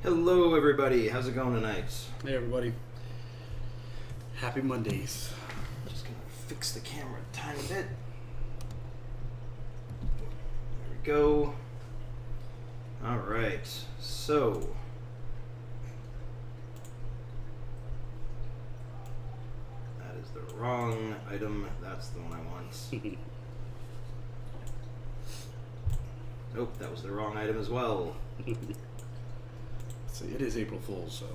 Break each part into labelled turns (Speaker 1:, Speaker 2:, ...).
Speaker 1: Hello, everybody. How's it going tonight?
Speaker 2: Hey, everybody. Happy Mondays.
Speaker 1: Just gonna fix the camera a tiny bit. There we go. All right. So, that is the wrong item. That's the one I want. Nope, that was the wrong item as well.
Speaker 2: So it is April Fool's, so.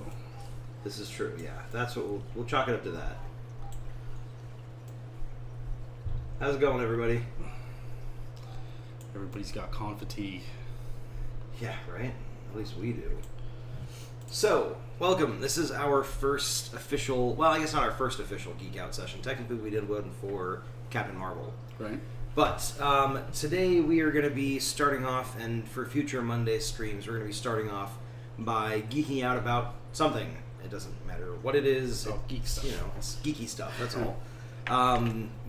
Speaker 1: This is true, yeah. That's what we'll chalk it up to that. How's it going, everybody?
Speaker 2: Everybody's got con fatigue.
Speaker 1: Yeah, right? At least we do. So, welcome. This is our first official, well, I guess not our first official Geek Out session. Technically, we did one for Captain Marvel.
Speaker 2: Right.
Speaker 1: But today we are going to be starting off, and for future Monday streams, we're going to be starting off by geeking out about something. It doesn't matter what it is.
Speaker 2: Geek stuff.
Speaker 1: You know, it's geeky stuff. That's all.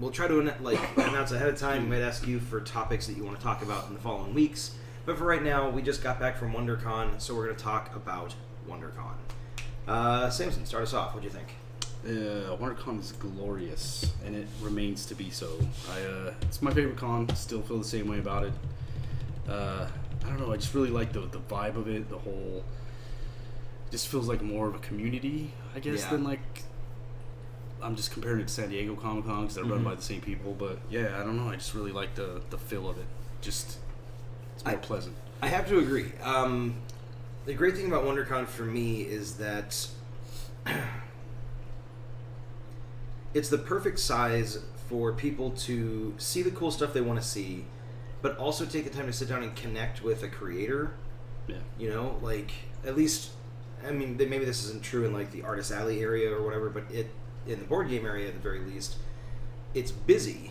Speaker 1: We'll try to announce ahead of time. We might ask you for topics that you want to talk about in the following weeks. But for right now, we just got back from WonderCon, so we're going to talk about WonderCon. Samson, start us off. What do you think?
Speaker 2: WonderCon is glorious, and it remains to be so. It's my favorite con. Still feel the same way about it. I don't know. I just really like the vibe of it. The whole. It just feels like more of a community, I guess, than like. I'm just comparing it to San Diego Comic Con because they're run by the same people. But yeah, I don't know. I just really like the feel of it. Just it's more pleasant.
Speaker 1: I have to agree. The great thing about WonderCon for me is that it's the perfect size for people to see the cool stuff they want to see, but also take the time to sit down and connect with a creator.
Speaker 2: Yeah.
Speaker 1: You know, like, at least, I mean, maybe this isn't true in, like, the Artist Alley area or whatever, but in the board game area, at the very least, it's busy.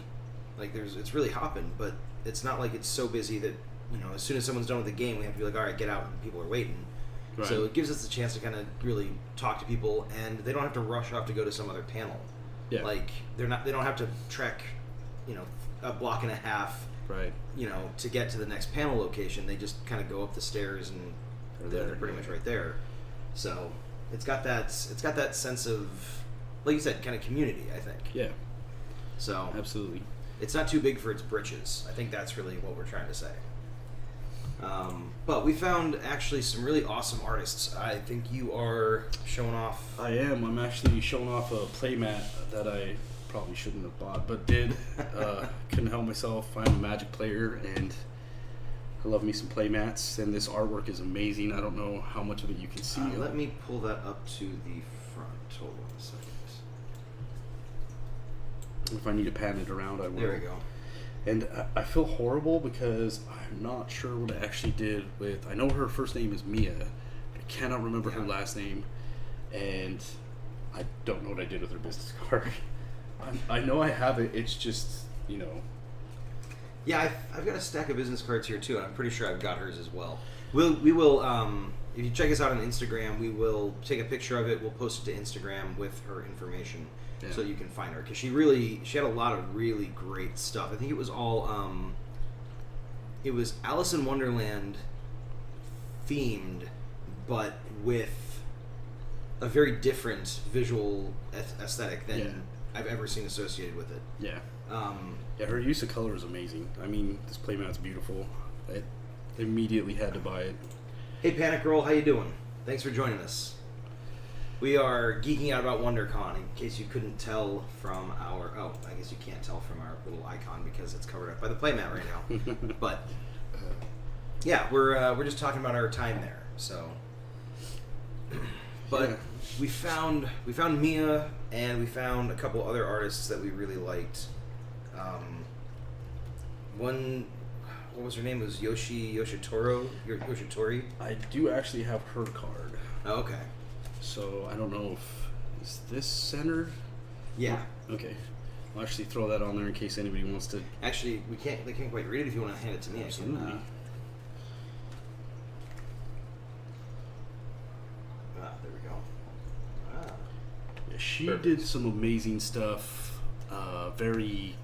Speaker 1: Like, it's really hopping, but it's not like it's so busy that, you know, as soon as someone's done with the game, we have to be like, all right, get out, and people are waiting. Right. So it gives us the chance to kind of really talk to people, and they don't have to rush off to go to some other panel. Yeah. Like, they don't have to trek, you know, a block and a half,
Speaker 2: right,
Speaker 1: you know, to get to the next panel location. They just kind of go up the stairs and they're pretty much right there. So it's got that sense of, like you said, kind of community, I think.
Speaker 2: Yeah.
Speaker 1: So
Speaker 2: absolutely.
Speaker 1: It's not too big for its britches. I think that's really what we're trying to say. But we found actually some really awesome artists. I think you are showing off.
Speaker 2: I am. I'm actually showing off a playmat that I probably shouldn't have bought, but did. Couldn't help myself. I'm a Magic player, and I love me some playmats. And this artwork is amazing. I don't know how much of it you can see.
Speaker 1: Let me pull that up to the front. Hold on a second.
Speaker 2: If I need to pan it around, I will.
Speaker 1: There we go.
Speaker 2: And I feel horrible because I'm not sure what I actually did with... I know her first name is Mia. I cannot remember her last name. And I don't know what I did with her business card. I know I have it. It's just, you know...
Speaker 1: Yeah, I've got a stack of business cards here, too. And I'm pretty sure I've got hers as well. We will if you check us out on Instagram, we will take a picture of it. We'll post it to Instagram with her information. Yeah. So you can find her, because she had a lot of really great stuff. I think it was all it was Alice in Wonderland themed, but with a very different visual aesthetic than I've ever seen associated with it.
Speaker 2: Yeah. Her use of color is amazing. I mean, this playmat's beautiful. I immediately had to buy it.
Speaker 1: Hey, Panic Girl, how you doing? Thanks for joining us. We are geeking out about WonderCon, in case you couldn't tell from our... Oh, I guess you can't tell from our little icon because it's covered up by the playmat right now. But, yeah, we're just talking about our time there, so... But we found Mia, and we found a couple other artists that we really liked. One... What was her name? It was Yoshitori?
Speaker 2: I do actually have her card.
Speaker 1: Oh, okay.
Speaker 2: So I don't know if is this centered.
Speaker 1: Yeah.
Speaker 2: Okay. I'll actually throw that on there in case anybody wants to.
Speaker 1: Actually, they can't quite read it. If you want to hand it to me,
Speaker 2: absolutely.
Speaker 1: There we go.
Speaker 2: Yeah, she did some amazing stuff. Very.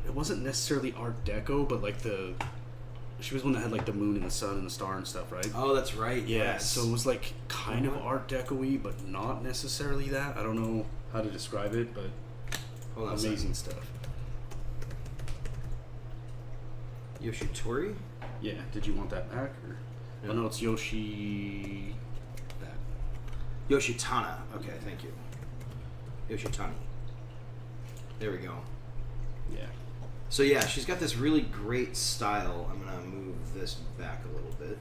Speaker 2: It wasn't necessarily Art Deco, but like She was one that had like the moon and the sun and the star and stuff, right?
Speaker 1: Oh, that's right.
Speaker 2: Yeah.
Speaker 1: Yes.
Speaker 2: So it was like kind of Art Deco-y, but not necessarily that. I don't know how to describe it, but
Speaker 1: Hold on
Speaker 2: amazing stuff.
Speaker 1: Yoshitori?
Speaker 2: Yeah. Did you want that back? Or?
Speaker 1: No.
Speaker 2: Oh no, it's Yoshi. That.
Speaker 1: Yoshitana. Okay, thank you. Yoshitani. There we go.
Speaker 2: Yeah.
Speaker 1: So yeah, she's got this really great style. I'm gonna move this back a little bit.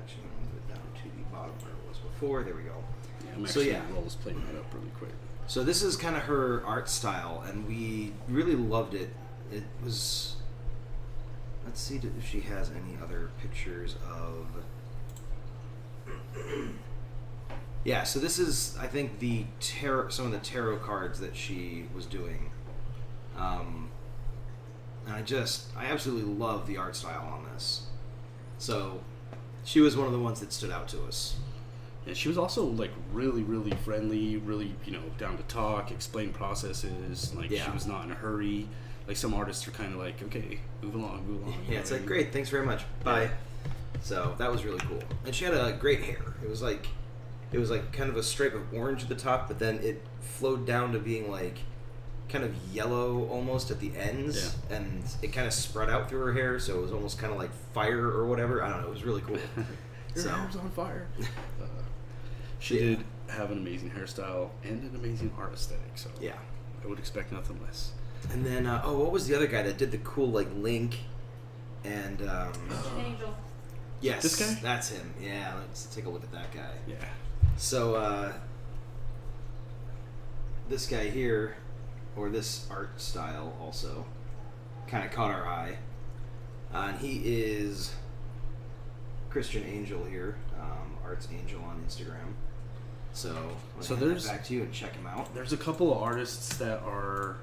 Speaker 1: Actually, I'm gonna move it down to the bottom where it was before. There we go.
Speaker 2: Yeah, I'm
Speaker 1: So,
Speaker 2: actually
Speaker 1: yeah.
Speaker 2: rolls playing that up really quick.
Speaker 1: So this is kind of her art style, and we really loved it. It was. Let's see if she has any other pictures of. Yeah, so this is, I think, the some of the tarot cards that she was doing. And I absolutely love the art style on this. So, she was one of the ones that stood out to us.
Speaker 2: And she was also like really, really friendly, really, down to talk, explain processes. Like
Speaker 1: Yeah.
Speaker 2: she was not in a hurry. Like some artists are kind of like, okay, move along.
Speaker 1: Yeah, it's like, great, thanks very much, bye. So that was really cool. And she had a great hair. It was like kind of a stripe of orange at the top, but then it flowed down to being like kind of yellow almost at the ends, and it kind of spread out through her hair, so it was almost kind of like fire or whatever. I don't know. It was really cool.
Speaker 2: Your hair's on fire. She did have an amazing hairstyle and an amazing art aesthetic, so
Speaker 1: yeah.
Speaker 2: I would expect nothing less.
Speaker 1: And then, what was the other guy that did the cool like Link and
Speaker 3: Angel.
Speaker 1: yes,
Speaker 2: This guy?
Speaker 1: That's him. Yeah, let's take a look at that guy.
Speaker 2: Yeah.
Speaker 1: So this guy here, or this art style also, kind of caught our eye. And he is Christian Angel here, Arts Angel on Instagram. So
Speaker 2: there's
Speaker 1: back to you and check him out.
Speaker 2: There's a couple of artists that are,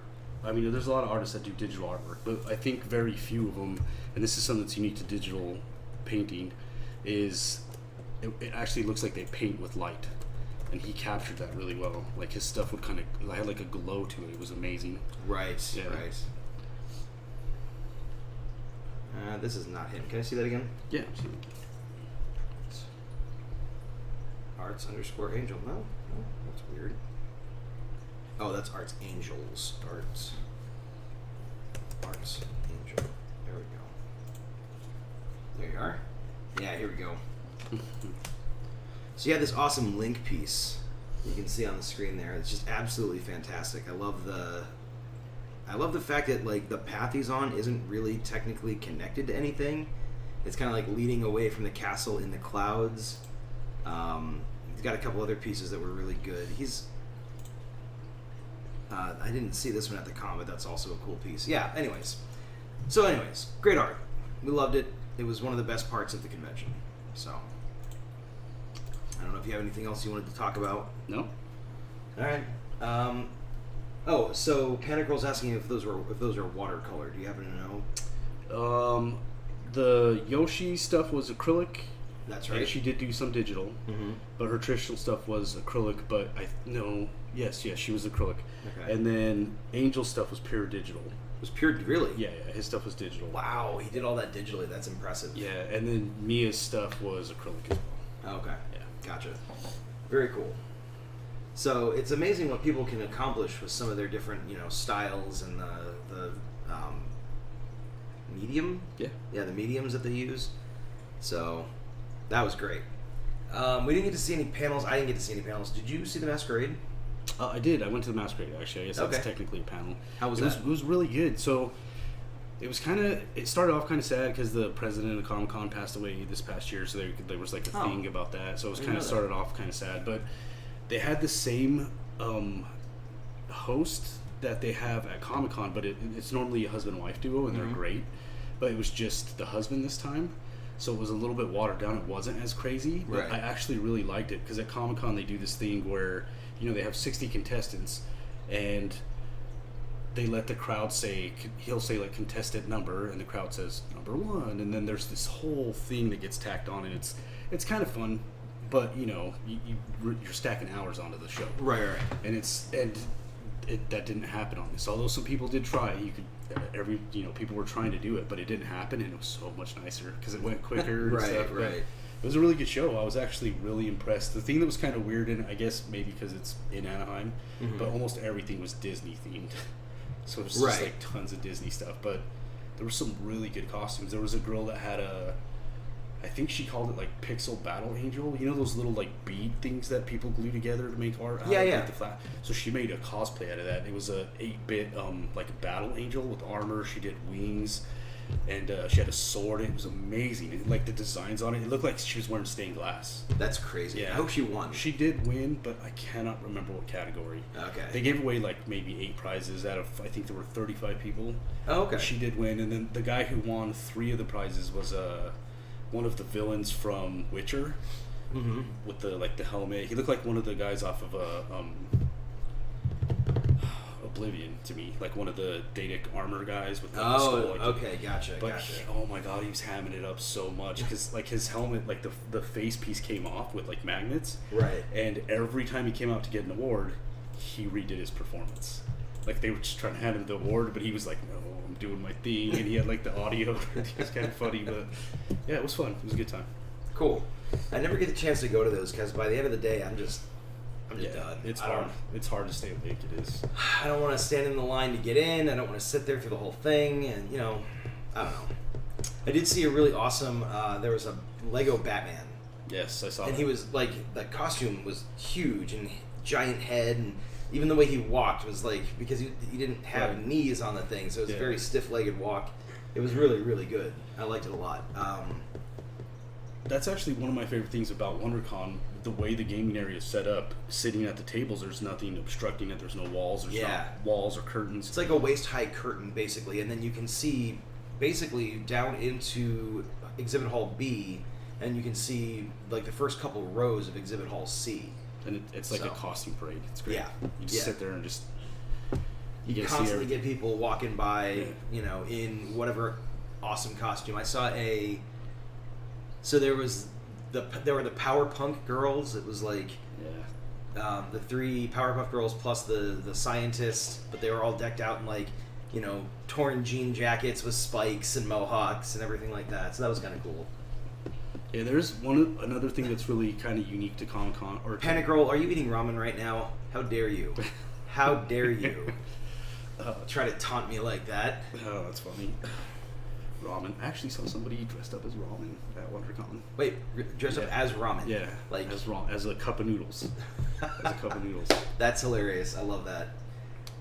Speaker 2: there's a lot of artists that do digital artwork, but I think very few of them, and this is something that's unique to digital painting, is it actually looks like they paint with light, and he captured that really well. Like his stuff would had like a glow to it. It was amazing.
Speaker 1: Right.
Speaker 2: Yeah.
Speaker 1: Right. This is not him. Can I see that again?
Speaker 2: Yeah, absolutely.
Speaker 1: Arts_Angel. No, that's weird. Oh, that's Arts Angels. Arts Angel. There we go. There you are. Yeah, here we go. So you have this awesome link piece you can see on the screen there. It's just absolutely fantastic. I love the fact that like the path he's on isn't really technically connected to anything. It's kind of like leading away from the castle in the clouds. He's got a couple other pieces that were really good. I didn't see this one at the con, but that's also a cool piece. Yeah, anyways, great art. We loved it. It was one of the best parts of the convention. So, I don't know if you have anything else you wanted to talk about.
Speaker 2: No?
Speaker 1: All right. So Panic Girl's asking if those are watercolor. Do you happen to know?
Speaker 2: The Yoshi stuff was acrylic.
Speaker 1: That's right.
Speaker 2: And she did do some digital, but her traditional stuff was acrylic. But yes, she was acrylic.
Speaker 1: Okay.
Speaker 2: And then Angel stuff was pure digital.
Speaker 1: It was pure, really?
Speaker 2: Yeah, his stuff was digital.
Speaker 1: Wow, he did all that digitally. That's impressive.
Speaker 2: Yeah, and then Mia's stuff was acrylic as well.
Speaker 1: Okay.
Speaker 2: Yeah.
Speaker 1: Gotcha. Very cool. So it's amazing what people can accomplish with some of their different, styles and the medium.
Speaker 2: Yeah.
Speaker 1: Yeah, the mediums that they use. So that was great. We didn't get to see any panels. I didn't get to see any panels. Did you see the Masquerade?
Speaker 2: I did. I went to the Masquerade, actually. I guess that's
Speaker 1: Okay.
Speaker 2: technically a panel.
Speaker 1: How was
Speaker 2: it
Speaker 1: that?
Speaker 2: It was really good. So it started off kind of sad because the president of Comic-Con passed away this past year, so there was like a thing about that. So it was kind of started off kind of sad. But they had the same host that they have at Comic-Con, but it's normally a husband-wife duo, and they're great. But it was just the husband this time. So it was a little bit watered down. It wasn't as crazy, but
Speaker 1: Right.
Speaker 2: I actually really liked it because at Comic-Con they do this thing where they have 60 contestants, and they let the crowd he'll say like contestant number, and the crowd says number 1, and then there's this whole thing that gets tacked on, and it's kind of fun, but you're stacking hours onto the show,
Speaker 1: Right.
Speaker 2: and that didn't happen on this. Although some people did try, people were trying to do it, but it didn't happen, and it was so much nicer because it went quicker. And
Speaker 1: Right,
Speaker 2: stuff. But
Speaker 1: right.
Speaker 2: it was a really good show. I was actually really impressed. The thing that was kind of weird, and I guess maybe because it's in Anaheim, but almost everything was Disney themed. So it was just
Speaker 1: Right.
Speaker 2: like tons of Disney stuff. But there were some really good costumes. There was a girl that had I think she called it like Pixel Battle Angel. You know those little like bead things that people glue together to make art?
Speaker 1: Yeah,
Speaker 2: out of,
Speaker 1: yeah.
Speaker 2: like, the flat. So she made a cosplay out of that. It was a 8-bit like a battle angel with armor. She did wings, and she had a sword. It was amazing. And, like the designs on it, it looked like she was wearing stained glass.
Speaker 1: That's crazy.
Speaker 2: Yeah.
Speaker 1: I hope she won.
Speaker 2: She did win, but I cannot remember what category.
Speaker 1: Okay.
Speaker 2: They gave away like maybe 8 prizes out of, I think there were 35 people.
Speaker 1: Oh, okay.
Speaker 2: But she did win, and then the guy who won 3 of the prizes was one of the villains from Witcher with the helmet. He looked like one of the guys off of Oblivion to me, like one of the Daedic armor guys with the skull. Like,
Speaker 1: okay, gotcha.
Speaker 2: but oh my god, he was hamming it up so much because like his helmet, like the face piece came off with like magnets,
Speaker 1: Right.
Speaker 2: and every time he came out to get an award, he redid his performance. Like they were just trying to hand him the award, but he was like, "No, I'm doing my thing," and he had like the audio. It was kind of funny, but yeah, it was fun. It was a good time.
Speaker 1: Cool. I never get the chance to go to those because by the end of the day, I'm just done.
Speaker 2: It's
Speaker 1: I
Speaker 2: hard.
Speaker 1: don't-
Speaker 2: It's hard to stay awake. It is.
Speaker 1: I don't want to stand in the line to get in. I don't want to sit there through the whole thing, and I don't know. I did see a really awesome. There was a Lego Batman,
Speaker 2: Yes, I saw.
Speaker 1: and
Speaker 2: that.
Speaker 1: he was like the costume was huge and giant head, and even the way he walked was like because he didn't have
Speaker 2: Right.
Speaker 1: knees on the thing, so it was a
Speaker 2: Yeah.
Speaker 1: very stiff-legged walk. It was really really good. I liked it a lot.
Speaker 2: That's actually one of my favorite things about WonderCon. The way the gaming area is set up, sitting at the tables, there's nothing obstructing it. There's no walls. There's
Speaker 1: Yeah.
Speaker 2: not walls or curtains.
Speaker 1: It's like a waist-high curtain, basically, and then you can see basically down into Exhibit Hall B, and you can see like the first couple rows of Exhibit Hall C.
Speaker 2: And it's like
Speaker 1: So.
Speaker 2: a costume parade. It's great.
Speaker 1: Yeah.
Speaker 2: You just
Speaker 1: Yeah.
Speaker 2: sit there and just
Speaker 1: You
Speaker 2: get to see
Speaker 1: constantly
Speaker 2: everything.
Speaker 1: get people walking by, in whatever awesome costume. I saw so there were the Power Punk girls. It was like
Speaker 2: Yeah.
Speaker 1: the 3 Powerpuff Girls plus the scientist, but they were all decked out in like torn jean jackets with spikes and mohawks and everything like that. So that was kind of cool.
Speaker 2: Yeah, there's another thing that's really kind of unique to Comic Con. Or
Speaker 1: Panic Girl, are you eating ramen right now? How dare you? How dare you try to taunt me like that?
Speaker 2: Oh, that's funny. Ramen. I actually saw somebody dressed up as ramen at WonderCon.
Speaker 1: Wait, dressed up
Speaker 2: Yeah.
Speaker 1: as ramen?
Speaker 2: Yeah,
Speaker 1: Like,
Speaker 2: as a cup of noodles. As a cup of noodles.
Speaker 1: that's hilarious. I love that.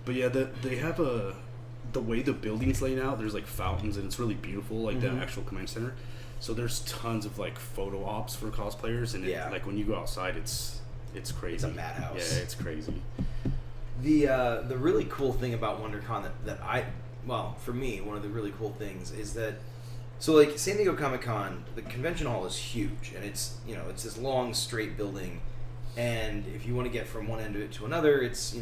Speaker 2: But yeah, they have the way the building's laid out. There's like fountains, and it's really beautiful, like the actual convention center. So there's tons of like photo ops for cosplayers, and
Speaker 1: Yeah.
Speaker 2: like when you go outside, it's crazy.
Speaker 1: It's a madhouse.
Speaker 2: Yeah, it's crazy.
Speaker 1: The really cool thing about WonderCon for me, one of the really cool things is that, so like San Diego Comic-Con, the convention hall is huge, and it's it's this long straight building, and if you want to get from one end of it to another, it's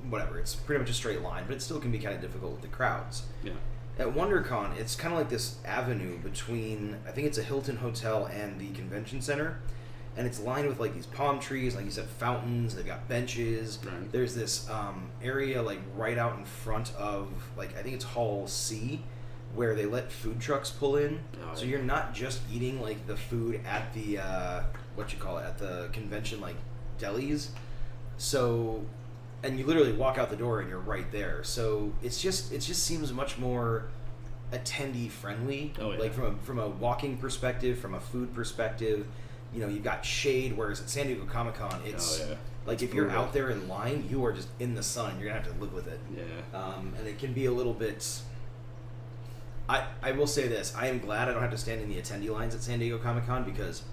Speaker 1: whatever, it's pretty much a straight line, but it still can be kind of difficult with the crowds.
Speaker 2: Yeah.
Speaker 1: At WonderCon, it's kind of like this avenue between, I think it's a Hilton Hotel and the convention center, and it's lined with like these palm trees, like you said, fountains. They've got benches.
Speaker 2: Right.
Speaker 1: There's this area like right out in front of like I think it's Hall C, where they let food trucks pull in.
Speaker 2: Oh,
Speaker 1: So
Speaker 2: yeah.
Speaker 1: you're not just eating like the food at the at the convention like delis. So, and you literally walk out the door and you're right there. So it just seems much more attendee friendly.
Speaker 2: Oh, yeah.
Speaker 1: Like from a walking perspective, from a food perspective. You've got shade, whereas at San Diego Comic-Con, it's
Speaker 2: Oh, yeah.
Speaker 1: like if you're out there in line, you are just in the sun. You're going to have to live with it.
Speaker 2: Yeah.
Speaker 1: And it can be a little bit... I will say this. I am glad I don't have to stand in the attendee lines at San Diego Comic-Con because,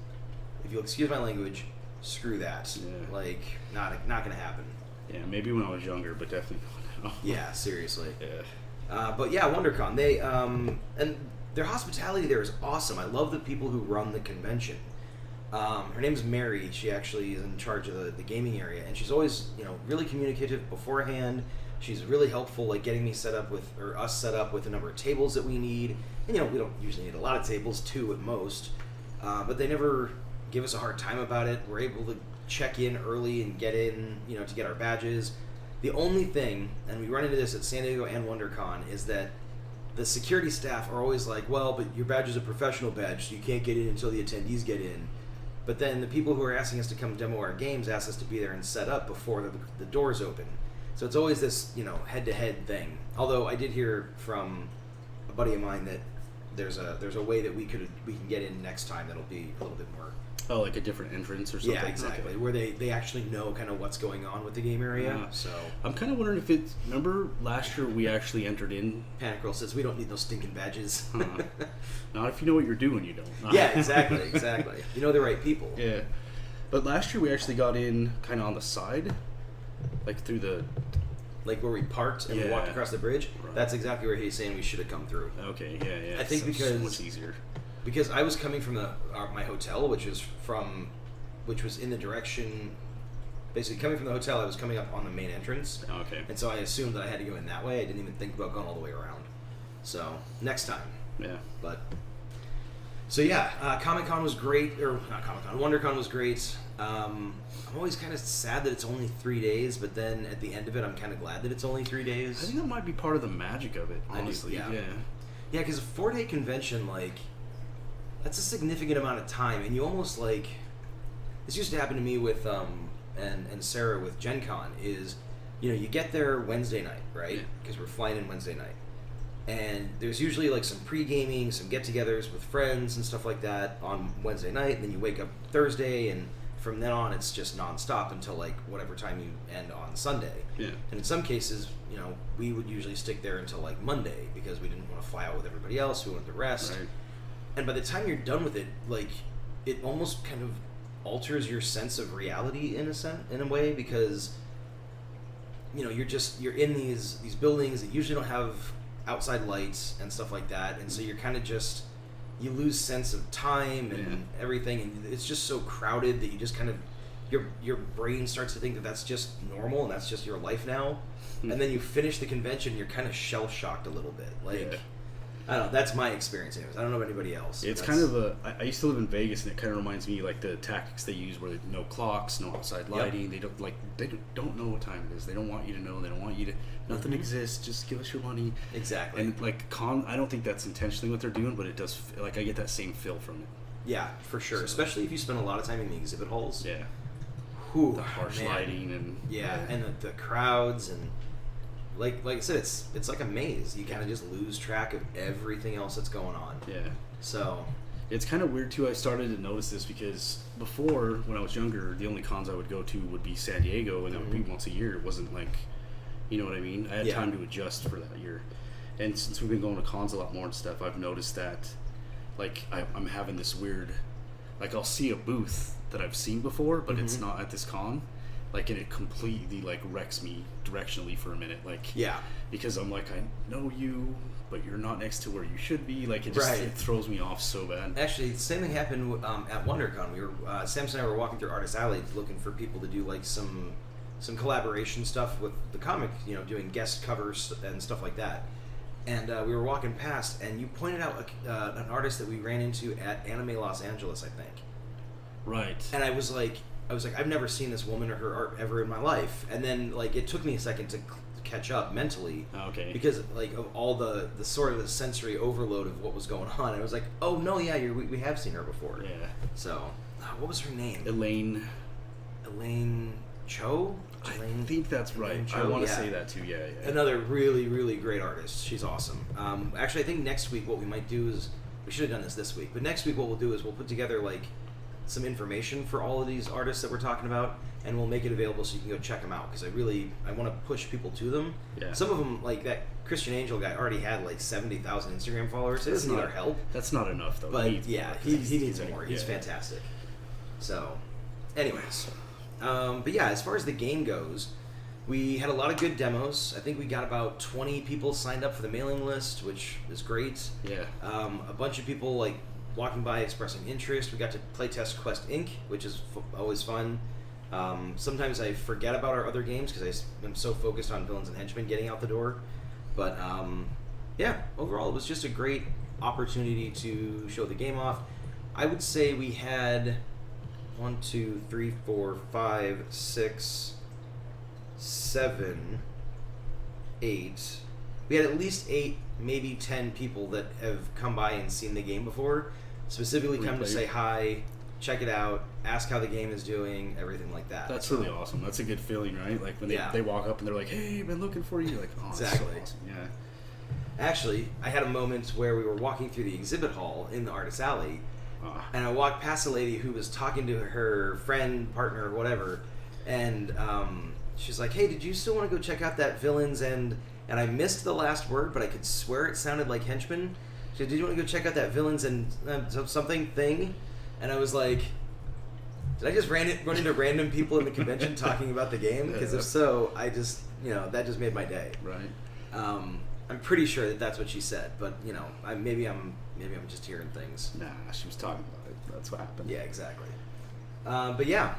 Speaker 1: if you'll excuse my language, screw that.
Speaker 2: Yeah.
Speaker 1: Like, not going to happen.
Speaker 2: Yeah, maybe when I was younger, but definitely not now.
Speaker 1: Yeah, seriously.
Speaker 2: Yeah.
Speaker 1: But yeah, WonderCon, they... and their hospitality there is awesome. I love the people who run the convention. Her name's Mary. She actually is in charge of the gaming area, and she's always, really communicative beforehand. She's really helpful, like getting us set up with a number of tables that we need. And we don't usually need a lot of tables, 2 at most, but they never give us a hard time about it. We're able to check in early and get in, to get our badges. The only thing, and we run into this at San Diego and WonderCon, is that the security staff are always like, well, but your badge is a professional badge, so you can't get in until the attendees get in. But then the people who are asking us to come demo our games ask us to be there and set up before the doors open. So it's always this, head-to-head thing. Although I did hear from a buddy of mine that there's a way that we can get in next time that'll be a little bit more.
Speaker 2: Oh, like a different entrance or something?
Speaker 1: Yeah, exactly.
Speaker 2: Okay.
Speaker 1: Where they actually know kind of what's going on with the game area.
Speaker 2: Yeah.
Speaker 1: So
Speaker 2: I'm kind of wondering if it's... Remember last year we actually entered in...
Speaker 1: Panic Girl says, we don't need those stinking badges.
Speaker 2: Not if you know what you're doing, you don't.
Speaker 1: Yeah, exactly. You know the right people.
Speaker 2: Yeah. But last year we actually got in kind of on the side. Like through the...
Speaker 1: Like where we parked and we walked across the bridge.
Speaker 2: Right.
Speaker 1: That's exactly where he's saying we should have come through.
Speaker 2: Okay, yeah.
Speaker 1: I think
Speaker 2: so
Speaker 1: because...
Speaker 2: so much easier.
Speaker 1: Because I was coming from my hotel, which was in the direction, basically coming from the hotel, I was coming up on the main entrance.
Speaker 2: Okay.
Speaker 1: And so I assumed that I had to go in that way. I didn't even think about going all the way around. So, next time.
Speaker 2: Yeah.
Speaker 1: But, so yeah, Comic-Con was great, or not Comic-Con, WonderCon was great. I'm always kind of sad that it's only 3 days, but then at the end of it, I'm kind of glad that it's only 3 days.
Speaker 2: I think that might be part of the magic of it, honestly.
Speaker 1: Yeah, because a 4-day convention, that's a significant amount of time, and you almost this used to happen to me with and Sarah with Gen Con is, you get there Wednesday night, right? Because we're flying in Wednesday night, and there's usually some pre-gaming, some get-togethers with friends and stuff like that on Wednesday night, and then you wake up Thursday, and from then on it's just non-stop until whatever time you end on Sunday.
Speaker 2: Yeah.
Speaker 1: And in some cases, we would usually stick there until Monday because we didn't want to fly out with everybody else. We wanted to rest.
Speaker 2: Right.
Speaker 1: And by the time you're done with it, it almost kind of alters your sense of reality in a way, because you're in these buildings that usually don't have outside lights and stuff like that, and so you're kind of just, you lose sense of time and everything, and it's just so crowded that you just kind of, your brain starts to think that that's just normal and that's just your life now. And then you finish the convention, you're kind of shell shocked a little bit. I don't know, that's my experience anyways. I don't know about anybody else.
Speaker 2: It's kind of I used to live in Vegas, and it kind of reminds me the tactics they use, where no clocks, no outside lighting. They don't know what time it is. They don't want you to know. They don't want you to. Nothing exists. Just give us your money.
Speaker 1: Exactly.
Speaker 2: And I don't think that's intentionally what they're doing, but it does. I get that same feel from it.
Speaker 1: Yeah, for sure. So, especially if you spend a lot of time in the exhibit halls.
Speaker 2: Yeah.
Speaker 1: Whew,
Speaker 2: the harsh lighting and
Speaker 1: and the crowds, and like I said, it's like a maze. You kind of just lose track of everything else that's going on.
Speaker 2: Yeah.
Speaker 1: So
Speaker 2: it's kind of weird too. I started to notice this because before, when I was younger, the only cons I would go to would be San Diego, and that would be once a year. It wasn't you know what I mean? I had time to adjust for that year. And since we've been going to cons a lot more and stuff, I've noticed that I'm having this weird, I'll see a booth that I've seen before, but it's not at this con. And it completely wrecks me directionally for a minute. Because I'm I know you, but you're not next to where you should be. It throws me off so bad.
Speaker 1: Actually, the same thing happened at WonderCon. We were Samson and I were walking through Artist Alley looking for people to do some collaboration stuff with the comic, doing guest covers and stuff like that. And we were walking past, and you pointed out an artist that we ran into at Anime Los Angeles, I think.
Speaker 2: Right.
Speaker 1: And I was like, I've never seen this woman or her art ever in my life. And then it took me a second to catch up mentally.
Speaker 2: Okay.
Speaker 1: Because of all the sort of the sensory overload of what was going on. I was like, oh no, yeah, we have seen her before.
Speaker 2: Yeah.
Speaker 1: So, what was her name?
Speaker 2: Elaine
Speaker 1: Cho?
Speaker 2: I think that's right.
Speaker 1: Cho?
Speaker 2: I want to say that too. Yeah.
Speaker 1: Another really, really great artist. She's awesome. Actually, I think next week what we might do is, we should have done this week, but next week what we'll do is we'll put together some information for all of these artists that we're talking about, and we'll make it available so you can go check them out, because I want to push people to them.
Speaker 2: Yeah.
Speaker 1: Some of them, that Christian Angel guy, already had 70,000 Instagram followers. It doesn't need our help.
Speaker 2: That's not enough though.
Speaker 1: But he needs more. He's fantastic. So, anyways, but yeah, as far as the game goes, we had a lot of good demos. I think we got about 20 people signed up for the mailing list, which is great.
Speaker 2: Yeah.
Speaker 1: A bunch of people walking by expressing interest. We got to play test Quest Inc., which is always fun. Sometimes I forget about our other games because I'm so focused on Villains and Henchmen getting out the door. But yeah, overall it was just a great opportunity to show the game off. I would say we had 1, 2, 3, 4, 5, 6, 7, 8. We had at least 8, maybe 10 people that have come by and seen the game before. Specifically come to say hi, check it out, ask how the game is doing, everything like that.
Speaker 2: That's really awesome. That's a good feeling, right? Like when they walk up and they're like, "Hey, I've been looking for you." You're like, oh,
Speaker 1: exactly.
Speaker 2: That's so awesome. Yeah.
Speaker 1: Actually, I had a moment where we were walking through the exhibit hall in the Artist Alley, and I walked past a lady who was talking to her friend, partner, whatever, and she's like, "Hey, did you still want to go check out that Villains and I missed the last word, but I could swear it sounded like henchman." She said, "Did you want to go check out that Villains and something thing?" And I was like, "Did I just run into random people in the convention talking about the game? Because if so, I just that just made my day."
Speaker 2: Right.
Speaker 1: I'm pretty sure that that's what she said, but maybe I'm just hearing things.
Speaker 2: Nah, she was talking about it. That's what happened.
Speaker 1: Yeah, exactly. But yeah,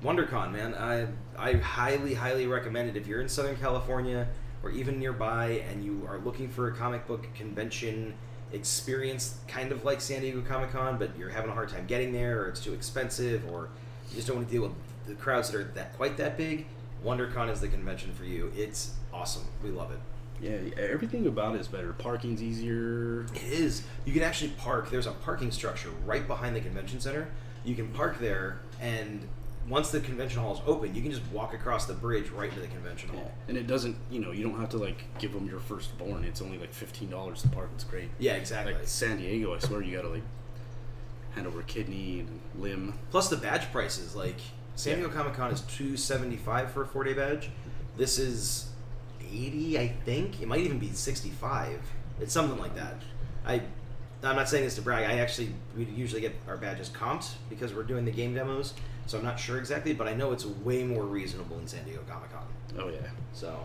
Speaker 1: WonderCon, man. I highly recommend it if you're in Southern California or even nearby and you are looking for a comic book convention experience, kind of like San Diego Comic-Con, but you're having a hard time getting there, or it's too expensive, or you just don't want to deal with the crowds that are quite that big. WonderCon is the convention for you. It's awesome. We love it.
Speaker 2: Yeah, everything about it is better. Parking's easier.
Speaker 1: It is. You can actually park. There's a parking structure right behind the convention center. You can park there, and once the convention hall is open, you can just walk across the bridge right into the convention hall.
Speaker 2: And it doesn't, you don't have to give them your firstborn. It's only $15 to park. It's great.
Speaker 1: Yeah, exactly.
Speaker 2: Like San Diego, I swear you gotta hand over a kidney and limb.
Speaker 1: Plus the badge prices. San Diego Comic-Con is $275 for a 4-day badge. This is $80, I think. It might even be $65. It's something like that. I'm not saying this to brag. We usually get our badges comped because we're doing the game demos, so I'm not sure exactly, but I know it's way more reasonable in San Diego Comic-Con.
Speaker 2: Oh yeah.
Speaker 1: So.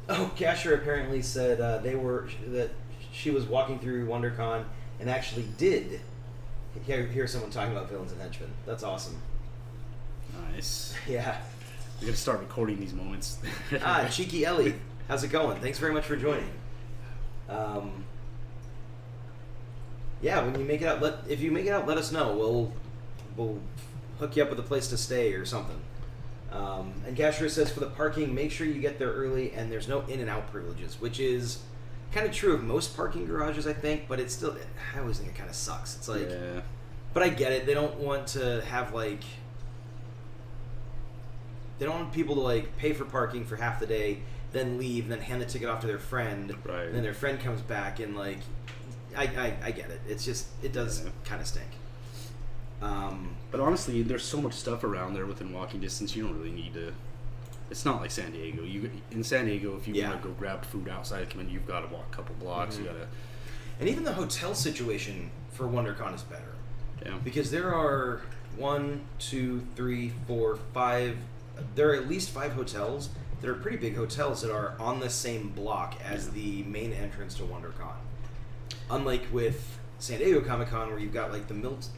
Speaker 1: Oh, Casher apparently said that she was walking through WonderCon and actually did hear someone talking about Villains and Henchmen. That's awesome.
Speaker 2: Nice.
Speaker 1: Yeah.
Speaker 2: We're gonna start recording these moments.
Speaker 1: Cheeky Ellie, how's it going? Thanks very much for joining. Yeah, when you make it out, if you make it out, let us know. We'll hook you up with a place to stay or something. And Gasher says for the parking, make sure you get there early, and there's no in and out privileges, which is kind of true of most parking garages, I think. But it's still, I always think it kind of sucks. It's like,
Speaker 2: yeah.
Speaker 1: But I get it. They don't want to have they don't want people to pay for parking for half the day, then leave, then hand the ticket off to their friend,
Speaker 2: right.
Speaker 1: And then their friend comes back and I get it. It's just it does kind of stink.
Speaker 2: But honestly, there's so much stuff around there within walking distance. You don't really need to. It's not like San Diego. In San Diego, if you want to go grab food outside, you've got to walk a couple blocks.
Speaker 1: Mm-hmm.
Speaker 2: You gotta.
Speaker 1: And even the hotel situation for WonderCon is better.
Speaker 2: Yeah.
Speaker 1: Because there are 1, 2, 3, 4, 5. There are at least 5 hotels that are pretty big hotels that are on the same block as the main entrance to WonderCon. Unlike with San Diego Comic-Con, where you've got the Milton,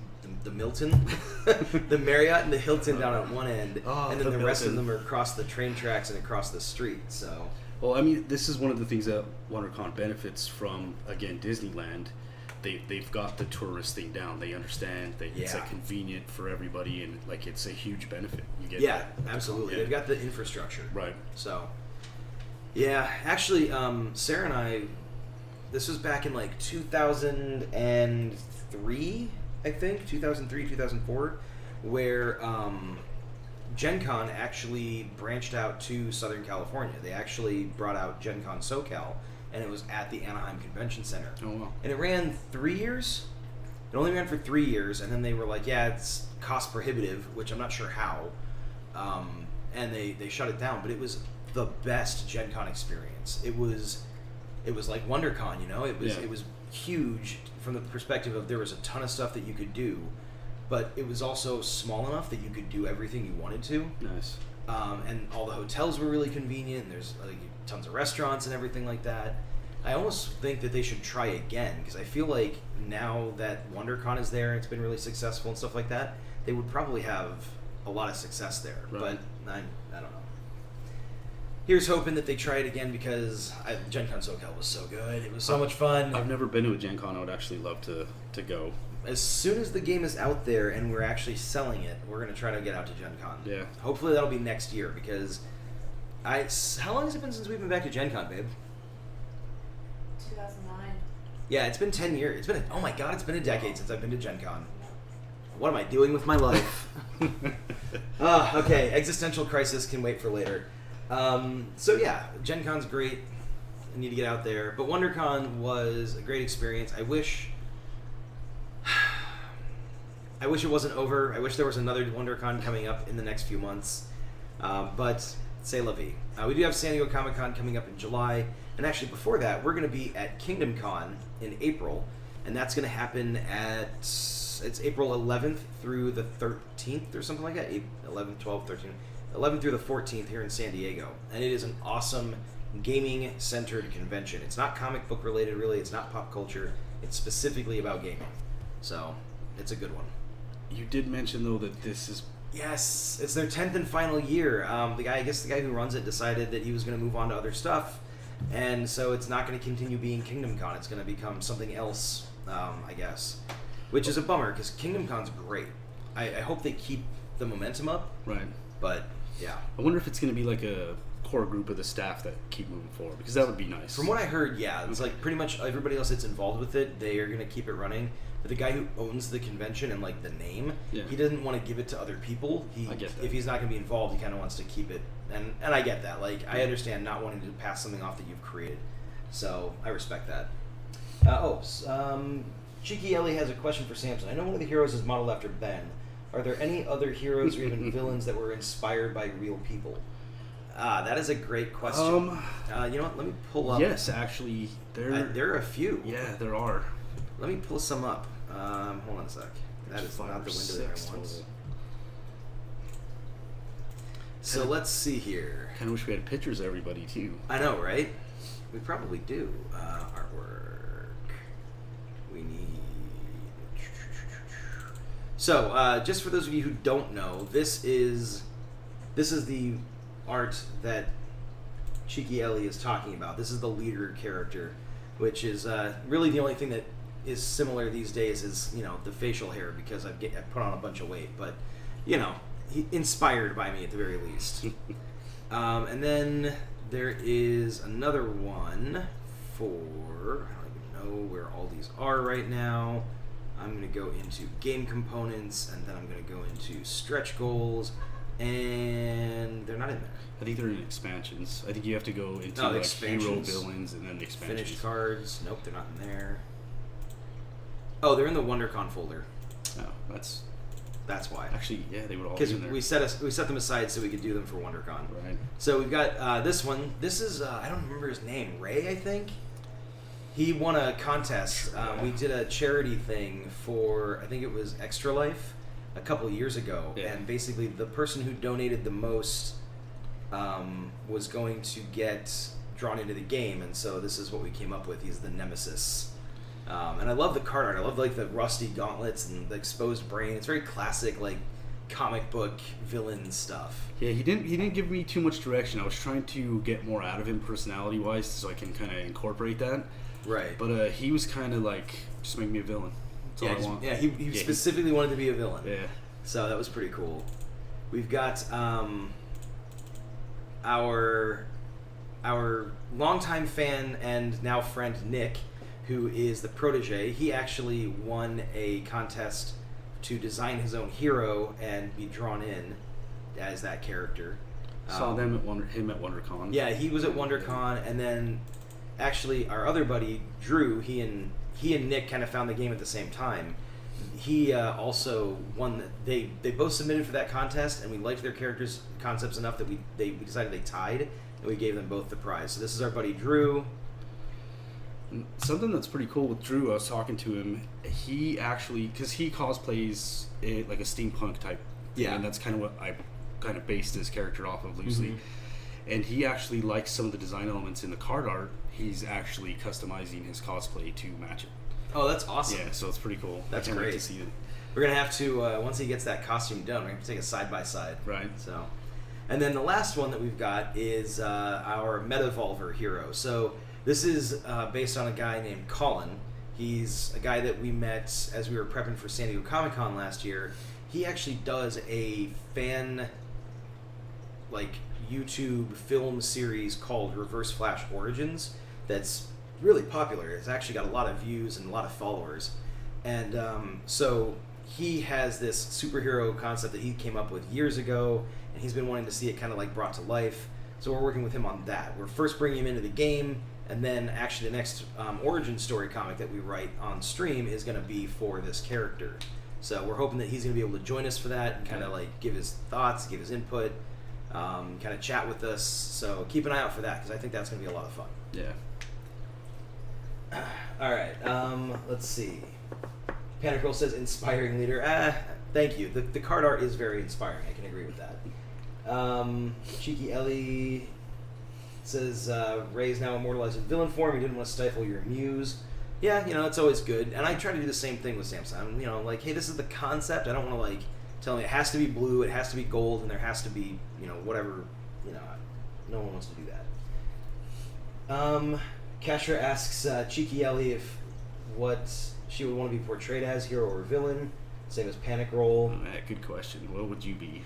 Speaker 1: the Marriott and the Hilton down at one end, and then the rest of them are across the train tracks and across the street. So,
Speaker 2: well, I mean, this is one of the things that WonderCon benefits from. Again, Disneyland. They've got the tourist thing down. They understand that it's convenient for everybody, and it's a huge benefit. You get
Speaker 1: absolutely. They've got the infrastructure,
Speaker 2: right?
Speaker 1: So, yeah, actually, Sarah and I, this was back in 2003, I think 2003, 2004, where Gen Con actually branched out to Southern California. They actually brought out Gen Con SoCal. And it was at the Anaheim Convention Center. Oh, wow. And it ran 3 years. It only ran for 3 years, and then they were like, yeah, it's cost prohibitive, which I'm not sure how. And they shut it down. But it was the best Gen Con experience. It was like WonderCon, It was huge from the perspective of there was a ton of stuff that you could do, but it was also small enough that you could do everything you wanted to.
Speaker 2: Nice.
Speaker 1: And all the hotels were really convenient. And there's tons of restaurants and everything like that. I almost think that they should try again, because I feel like now that WonderCon is there and it's been really successful and stuff like that, they would probably have a lot of success there. Right. But I don't know. here's hoping that they try it again because Gen Con SoCal was so good. It was so much fun.
Speaker 2: I've never been to a Gen Con. I would actually love to go.
Speaker 1: As soon as the game is out there and we're actually selling it, we're going to try to get out to Gen Con.
Speaker 2: Yeah.
Speaker 1: Hopefully that'll be next year because how long has it been since we've been back to Gen Con, babe?
Speaker 3: 2009.
Speaker 1: Yeah, it's been 10 years. Oh my god, it's been a decade since I've been to Gen Con. What am I doing with my life? Okay, existential crisis can wait for later. So yeah, Gen Con's great. I need to get out there. But WonderCon was a great experience. I wish it wasn't over. I wish there was another WonderCon coming up in the next few months. But c'est la vie. We do have San Diego Comic-Con coming up in July. And actually before that, we're going to be at Kingdom Con in April. And that's going to happen it's April 11th through the 13th or something like that. 11th, 12th, 13th. 11th through the 14th here in San Diego. And it is an awesome gaming-centered convention. It's not comic book related, really. It's not pop culture. It's specifically about gaming. So, it's a good one.
Speaker 2: You did mention, though, that this is...
Speaker 1: Yes, it's their 10th and final year. The guy who runs it decided that he was going to move on to other stuff. And so it's not going to continue being Kingdom Con. It's going to become something else, I guess. Which is a bummer, because Kingdom Con's great. I hope they keep the momentum up.
Speaker 2: Right.
Speaker 1: But, yeah.
Speaker 2: I wonder if it's going to be like a core group of the staff that keep moving forward, because that would be nice.
Speaker 1: From what I heard, yeah. It's like pretty much everybody else that's involved with it, they are going to keep it running. But the guy who owns the convention and, like, the name, he doesn't want to give it to other people.
Speaker 2: I get that.
Speaker 1: If he's not going to be involved, he kind of wants to keep it. And I get that. Like, I understand not wanting to pass something off that you've created. So, I respect that. Cheeky Ellie has a question for Samson. I know one of the heroes is modeled after Ben. Are there any other heroes or even villains that were inspired by real people? That is a great question. You know what? Let me pull up.
Speaker 2: Yes, actually,
Speaker 1: there are a few.
Speaker 2: Yeah, there are.
Speaker 1: Let me pull some up. Hold on a sec. That is not the window that I want. So let's see here.
Speaker 2: Kind of wish we had pictures of everybody too.
Speaker 1: I know, right? We probably do. Artwork. We need. So, just for those of you who don't know, this is the art that Cheeky Ellie is talking about. This is the leader character, which is really the only thing that is similar these days is, the facial hair, because I put on a bunch of weight, but, inspired by me at the very least. And then there is another one for, I don't even know where all these are right now. I'm going to go into game components, and then I'm going to go into stretch goals, and they're not in there.
Speaker 2: I think they're in expansions. I think you have to go into hero villains and then the expansions.
Speaker 1: Finished cards. Nope, they're not in there. Oh, they're in the WonderCon folder.
Speaker 2: Oh, that's
Speaker 1: why.
Speaker 2: Actually, yeah, they would all be in there.
Speaker 1: Because we set them aside so we could do them for WonderCon.
Speaker 2: Right.
Speaker 1: So we've got this one. This is I don't remember his name. Ray, I think. He won a contest. We did a charity thing for, I think it was Extra Life, a couple years ago. Yeah. And basically the person who donated the most was going to get drawn into the game. And so this is what we came up with. He's the Nemesis. And I love the card art. I love the rusty gauntlets and the exposed brain. It's very classic, comic book villain stuff.
Speaker 2: Yeah, he didn't give me too much direction. I was trying to get more out of him personality-wise so I can kind of incorporate that.
Speaker 1: Right.
Speaker 2: But he was kind of just make me a villain. That's all I want.
Speaker 1: Yeah, he specifically wanted to be a villain.
Speaker 2: Yeah.
Speaker 1: So that was pretty cool. We've got our longtime fan and now friend Nick, who is the protege. He actually won a contest to design his own hero and be drawn in as that character.
Speaker 2: Saw him at WonderCon.
Speaker 1: Yeah, he was at WonderCon, and then actually our other buddy Drew, he and Nick kind of found the game at the same time. He also won. They both submitted for that contest, and we liked their characters' concepts enough that we decided they tied, and we gave them both the prize. So this is our buddy Drew.
Speaker 2: Something that's pretty cool with Drew, I was talking to him, he actually, because he cosplays like a steampunk type thing, and that's kind of what I kind of based his character off of loosely. Mm-hmm. And he actually likes some of the design elements in the card art. He's actually customizing his cosplay to match it.
Speaker 1: Oh, that's awesome.
Speaker 2: Yeah, so it's pretty cool.
Speaker 1: That's great.
Speaker 2: To see it.
Speaker 1: We're going to have to, once he gets that costume done, we're going to have to take a side-by-side.
Speaker 2: Right.
Speaker 1: So, And then the last one that we've got is our Metavolver hero. So this is based on a guy named Colin. He's a guy that we met as we were prepping for San Diego Comic-Con last year. He actually does a fan, YouTube film series called Reverse Flash Origins that's really popular. It's actually got a lot of views and a lot of followers. And so he has this superhero concept that he came up with years ago, and he's been wanting to see it kind of brought to life. So we're working with him on that. We're first bringing him into the game, and then actually the next origin story comic that we write on stream is going to be for this character. So we're hoping that he's going to be able to join us for that and kind of give his thoughts, give his input, kind of chat with us. So keep an eye out for that, because I think that's going to be a lot of fun.
Speaker 2: Yeah.
Speaker 1: All right. Let's see. Panic Roll says inspiring leader. Thank you. The card art is very inspiring. I can agree with that. Cheeky Ellie says Ray is now immortalized in villain form. He didn't want to stifle your muse. Yeah, it's always good. And I try to do the same thing with Samson. Hey, this is the concept. I don't want to tell me it has to be blue, it has to be gold, and there has to be whatever. No one wants to do that. Kashra asks Cheeky Ellie if what she would want to be portrayed as, hero or villain. Same as Panic Roll.
Speaker 2: Good question. What would you be?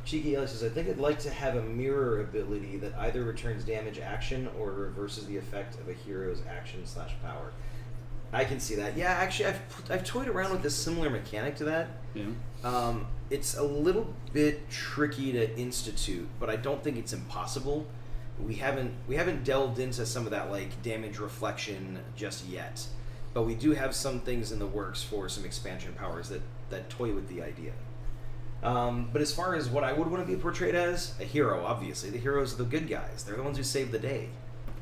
Speaker 1: Cheeky Ellie says, I think I'd like to have a mirror ability that either returns damage action or reverses the effect of a hero's action/power. I can see that. Yeah, actually, I've toyed around with a similar mechanic to that.
Speaker 2: Yeah.
Speaker 1: It's a little bit tricky to institute, but I don't think it's impossible. We haven't delved into some of that damage reflection just yet, but we do have some things in the works for some expansion powers that toy with the idea. But as far as what I would want to be portrayed as, a hero, obviously. The heroes are the good guys. They're the ones who save the day.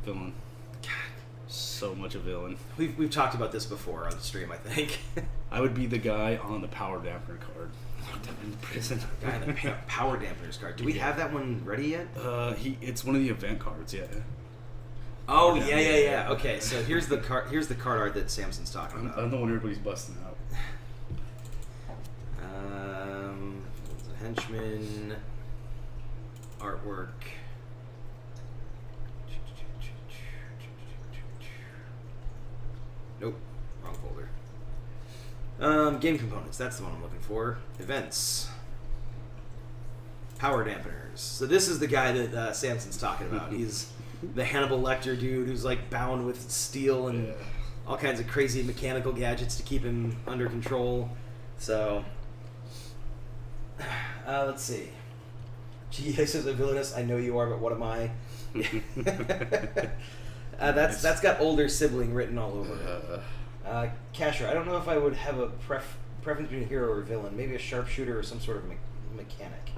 Speaker 2: Villain.
Speaker 1: God.
Speaker 2: So much a villain.
Speaker 1: We've talked about this before on the stream, I think.
Speaker 2: I would be the guy on the power dampener card. In prison.
Speaker 1: Guy in the power dampeners card. Do we have that one ready yet?
Speaker 2: It's one of the event cards, yeah.
Speaker 1: Oh, yeah. Okay, so here's the card art that Samson's talking about.
Speaker 2: I'm the one everybody's busting out.
Speaker 1: Henchman artwork. Nope, wrong folder. Game components, that's the one I'm looking for. Events. Power dampeners. So this is the guy that Samson's talking about. He's the Hannibal Lecter dude who's bound with steel and all kinds of crazy mechanical gadgets to keep him under control. So, let's see. Gee, says a villainous. I know you are, but what am I? That's got older sibling written all over it. Kasher, I don't know if I would have a preference between a hero or a villain. Maybe a sharpshooter or some sort of mechanic.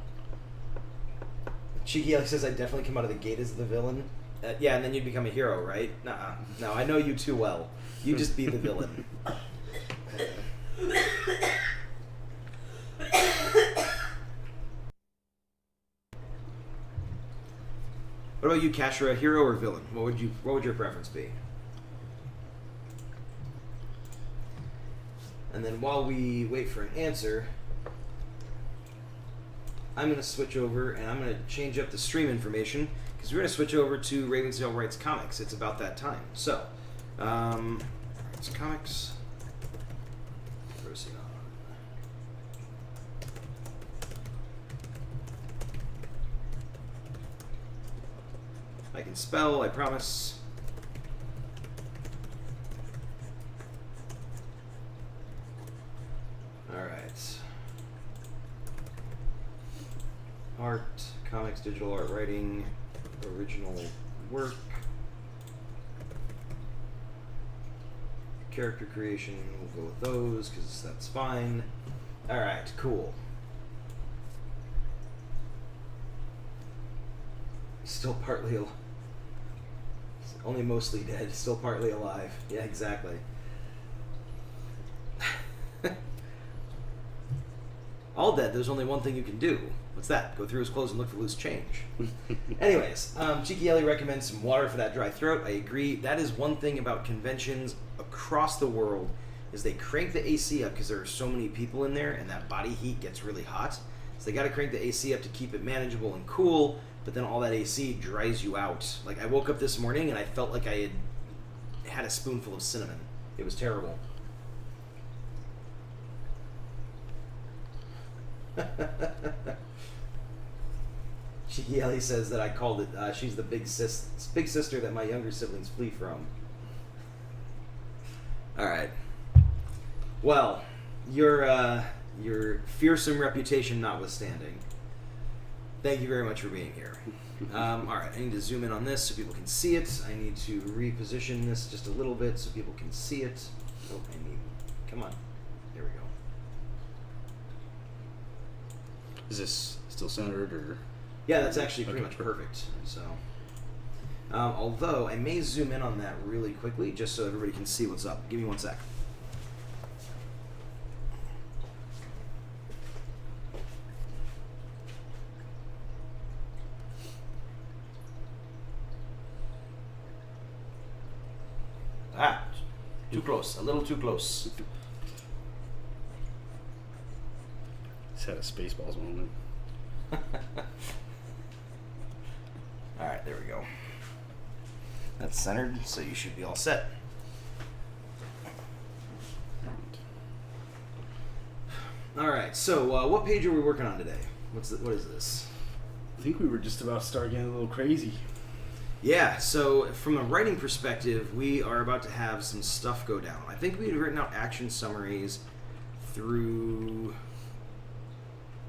Speaker 1: Cheeky Alex says I'd definitely come out of the gate as the villain. Yeah, and then you'd become a hero, right? Nuh-uh. No, I know you too well. You just be the villain. What about you, Kasher? A hero or villain? What would your preference be? And then while we wait for an answer, I'm going to switch over and I'm going to change up the stream information because we're going to switch over to Ravensdale Writes Comics. It's about that time. So, Writes Comics. Procyon. I can spell, I promise. Alright. Art, comics, digital art, writing, original work, character creation, we'll go with those because that's fine. Alright, cool. Still partly alive. Only mostly dead, still partly alive. Yeah, exactly. All dead, there's only one thing you can do. What's that? Go through his clothes and look for loose change. Anyways, Cheeky Ellie recommends some water for that dry throat. I agree. That is one thing about conventions across the world is they crank the AC up because there are so many people in there and that body heat gets really hot. So they got to crank the AC up to keep it manageable and cool, but then all that AC dries you out. Like, I woke up this morning and I felt like I had a spoonful of cinnamon. It was terrible. Ellie says that I called it, she's the big sister that my younger siblings flee from. Alright. Well, your fearsome reputation notwithstanding, thank you very much for being here. Alright, I need to zoom in on this so people can see it. I need to reposition this just a little bit so people can see it. Oh, come on. There we go.
Speaker 2: Is this still centered, or?
Speaker 1: Yeah, that's actually pretty much perfect. So, although I may zoom in on that really quickly just so everybody can see what's up. Give me 1 sec. Too close. A little too close.
Speaker 2: Just had a Spaceballs moment.
Speaker 1: Alright, there we go. That's centered, so you should be all set. Alright, so what page are we working on today? What is this?
Speaker 2: I think we were just about to start getting a little crazy.
Speaker 1: Yeah, so from a writing perspective, we are about to have some stuff go down. I think we had written out action summaries through...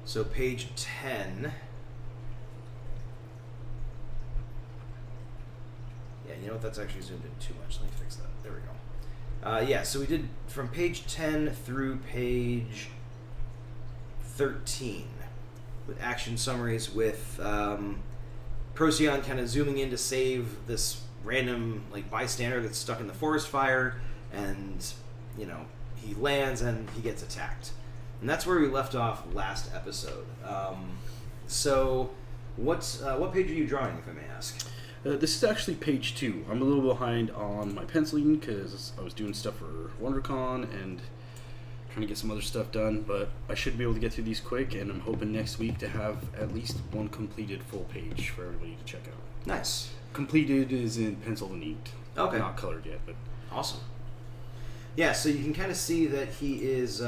Speaker 1: So page 10... Yeah, you know what? That's actually zoomed in too much. Let me fix that. There we go. Yeah, so we did from page 10 through page 13 with action summaries with Procyon kind of zooming in to save this random like bystander that's stuck in the forest fire, and you know he lands and he gets attacked, and that's where we left off last episode. So what page are you drawing, if I may ask?
Speaker 2: This is actually page 2. I'm a little behind on my penciling because I was doing stuff for WonderCon and trying to get some other stuff done, but I should be able to get through these quick, and I'm hoping next week to have at least one completed full page for everybody to check out.
Speaker 1: Nice.
Speaker 2: Completed is in pencil and inked.
Speaker 1: Okay.
Speaker 2: Not colored yet, but...
Speaker 1: Awesome. Yeah, so you can kind of see that he is...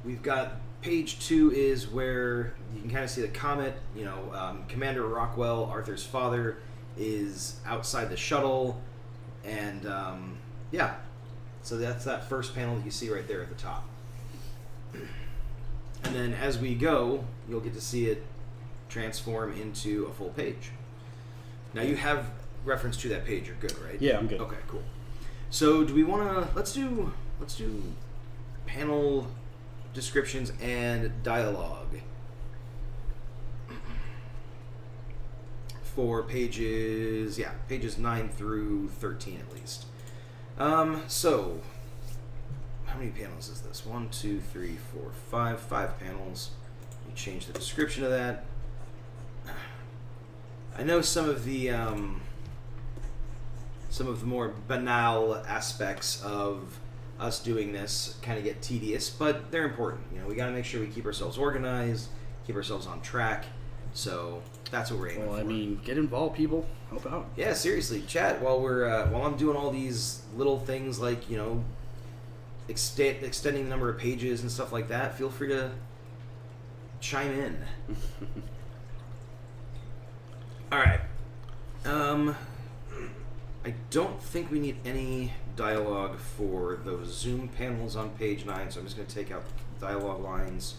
Speaker 1: we've got... Page 2 is where you can kind of see the comet. You know, Commander Rockwell, Arthur's father, is outside the shuttle, and yeah, so that's that first panel that you see right there at the top. And then as we go, you'll get to see it transform into a full page. Now you have reference to that page. You're good, right?
Speaker 2: Yeah, I'm good.
Speaker 1: Okay, cool. So do we want to let's do panel descriptions and dialogue for pages 9 through 13 at least. So how many panels is this? 1, 2, 3, 4, 5 panels. You change the description of that. I know some of the more banal aspects of us doing this kind of get tedious, but they're important. You know, we got to make sure we keep ourselves organized, keep ourselves on track. So that's what we're aiming for.
Speaker 2: Well, I mean, get involved, people. Help out.
Speaker 1: Yeah, seriously, chat while I'm doing all these little things like, you know, extending the number of pages and stuff like that. Feel free to chime in. All right. I don't think we need any dialogue for those Zoom panels on page 9, so I'm just going to take out the dialogue lines.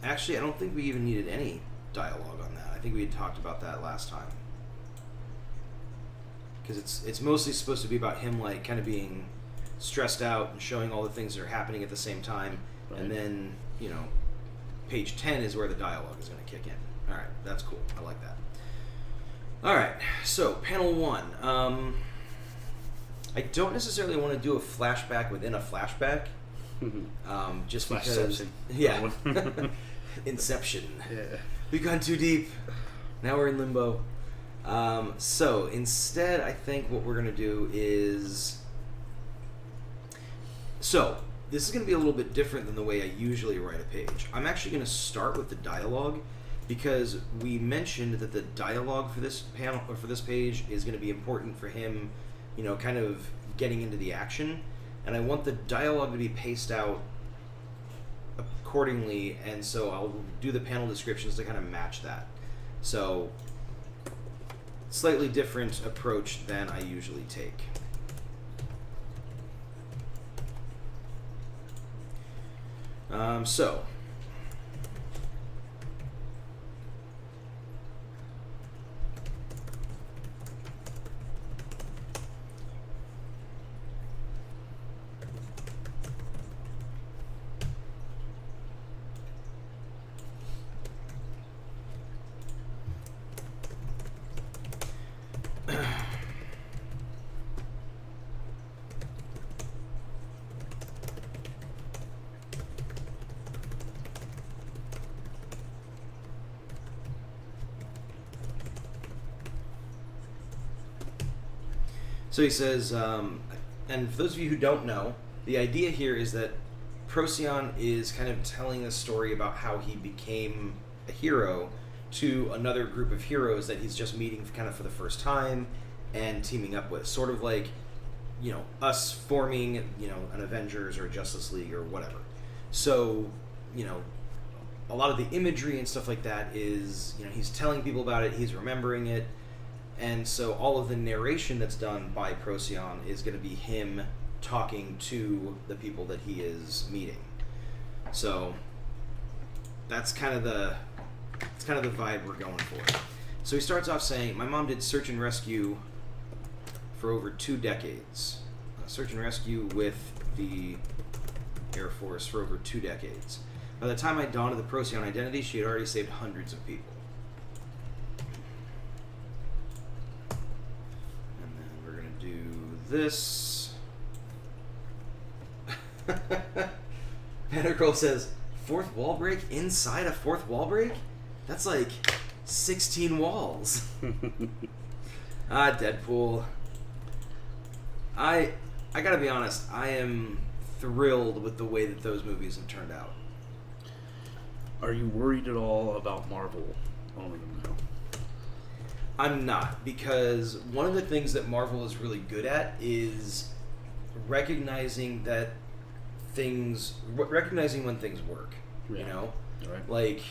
Speaker 1: Actually, I don't think we even needed any dialogue on that. I think we had talked about that last time. Because it's mostly supposed to be about him like kind of being stressed out and showing all the things that are happening at the same time. Right. And then, you know, page 10 is where the dialogue is going to kick in. All right, that's cool. I like that. All right, so panel 1. I don't necessarily want to do a flashback within a flashback. Just because... Yeah. Inception.
Speaker 2: Yeah.
Speaker 1: We've gone too deep. Now we're in limbo. So instead, I think what we're going to do is... So, this is going to be a little bit different than the way I usually write a page. I'm actually going to start with the dialogue because we mentioned that the dialogue for this panel or for this page is going to be important for him, kind of getting into the action, and I want the dialogue to be paced out accordingly, and so I'll do the panel descriptions to kind of match that. So, slightly different approach than I usually take. So, So he says, and for those of you who don't know, the idea here is that Procyon is kind of telling a story about how he became a hero to another group of heroes that he's just meeting kind of for the first time and teaming up with. Sort of like, us forming, an Avengers or a Justice League or whatever. So, a lot of the imagery and stuff like that is, he's telling people about it, he's remembering it. And so all of the narration that's done by Procyon is going to be him talking to the people that he is meeting. So that's kind of the vibe we're going for. So he starts off saying, "My mom did search and rescue for over 2 decades. Search and rescue with the Air Force for over 2 decades. By the time I dawned of the Procyon identity, she had already saved hundreds of people." This Panda Girl says, "Fourth wall break inside a fourth wall break? That's like 16 walls." Deadpool. I gotta be honest, I am thrilled with the way that those movies have turned out.
Speaker 2: Are you worried at all about Marvel owning them now?
Speaker 1: I'm not, because one of the things that Marvel is really good at is recognizing when things work.
Speaker 2: Yeah. Right.
Speaker 1: Like,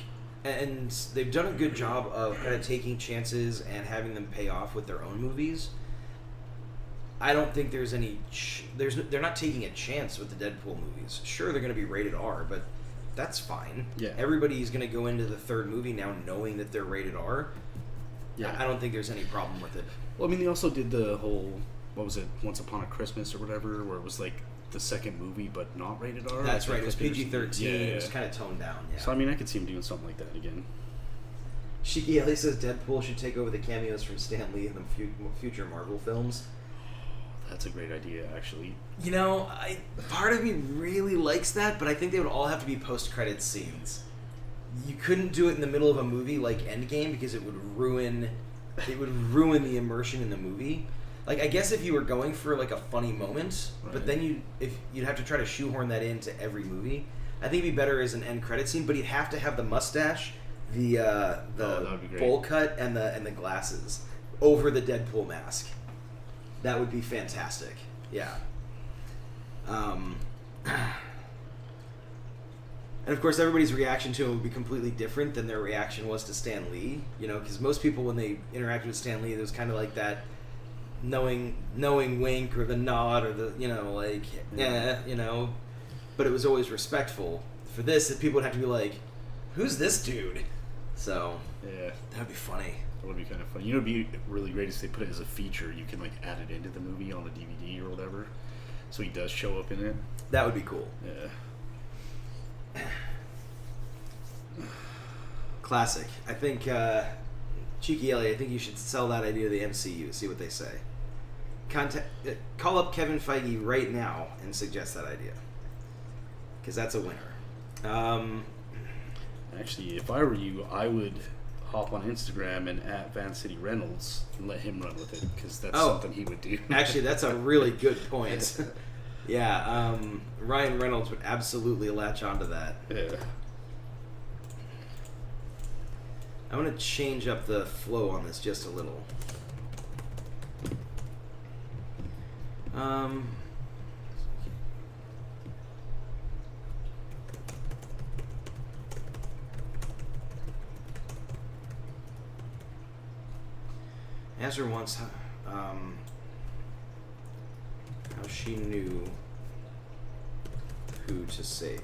Speaker 1: and they've done a good job of kind of taking chances and having them pay off with their own movies. I don't think there's any. They're not taking a chance with the Deadpool movies. Sure, they're going to be rated R, but that's fine.
Speaker 2: Yeah.
Speaker 1: Everybody's going to go into the third movie now knowing that they're rated R.
Speaker 2: Yeah.
Speaker 1: I don't think there's any problem with it.
Speaker 2: Well, I mean, they also did the whole, what was it, Once Upon a Christmas or whatever, where it was like the second movie but not rated R.
Speaker 1: That's right. It was PG-13.
Speaker 2: Yeah.
Speaker 1: It was kind of toned down. Yeah.
Speaker 2: So I mean, I could see him doing something like that again.
Speaker 1: Shiki Ellie says Deadpool should take over the cameos from Stan Lee in the future Marvel films.
Speaker 2: That's a great idea, actually.
Speaker 1: Part of me really likes that, but I think they would all have to be post-credits scenes. You couldn't do it in the middle of a movie like Endgame because it would ruin the immersion in the movie. Like, I guess if you were going for like a funny moment,
Speaker 2: right.
Speaker 1: But then you'd have to try to shoehorn that into every movie. I think it'd be better as an end credit scene, but you'd have to have the mustache, the bowl cut, and the glasses over the Deadpool mask. That would be fantastic. Yeah. And of course, everybody's reaction to him would be completely different than their reaction was to Stan Lee. Because most people, when they interacted with Stan Lee, there was kind of like that knowing wink or the nod or the But it was always respectful. For this, that people would have to be like, "Who's this dude?" So
Speaker 2: yeah,
Speaker 1: that would be funny.
Speaker 2: That would be kind of fun. It'd be really great if they put it as a feature. You can like add it into the movie on the DVD or whatever, so he does show up in it.
Speaker 1: That would be cool.
Speaker 2: Yeah.
Speaker 1: Classic. I think, Cheeky Ellie, I think you should sell that idea to the MCU, see what they say. Call up Kevin Feige right now and suggest that idea. Because that's a winner.
Speaker 2: Actually, if I were you, I would hop on Instagram and at Van City Reynolds and let him run with it, because that's something he would do.
Speaker 1: Actually, that's a really good point. Yeah, Ryan Reynolds would absolutely latch onto that.
Speaker 2: Yeah.
Speaker 1: I'm going to change up the flow on this just a little. Asked her once how she knew who to save.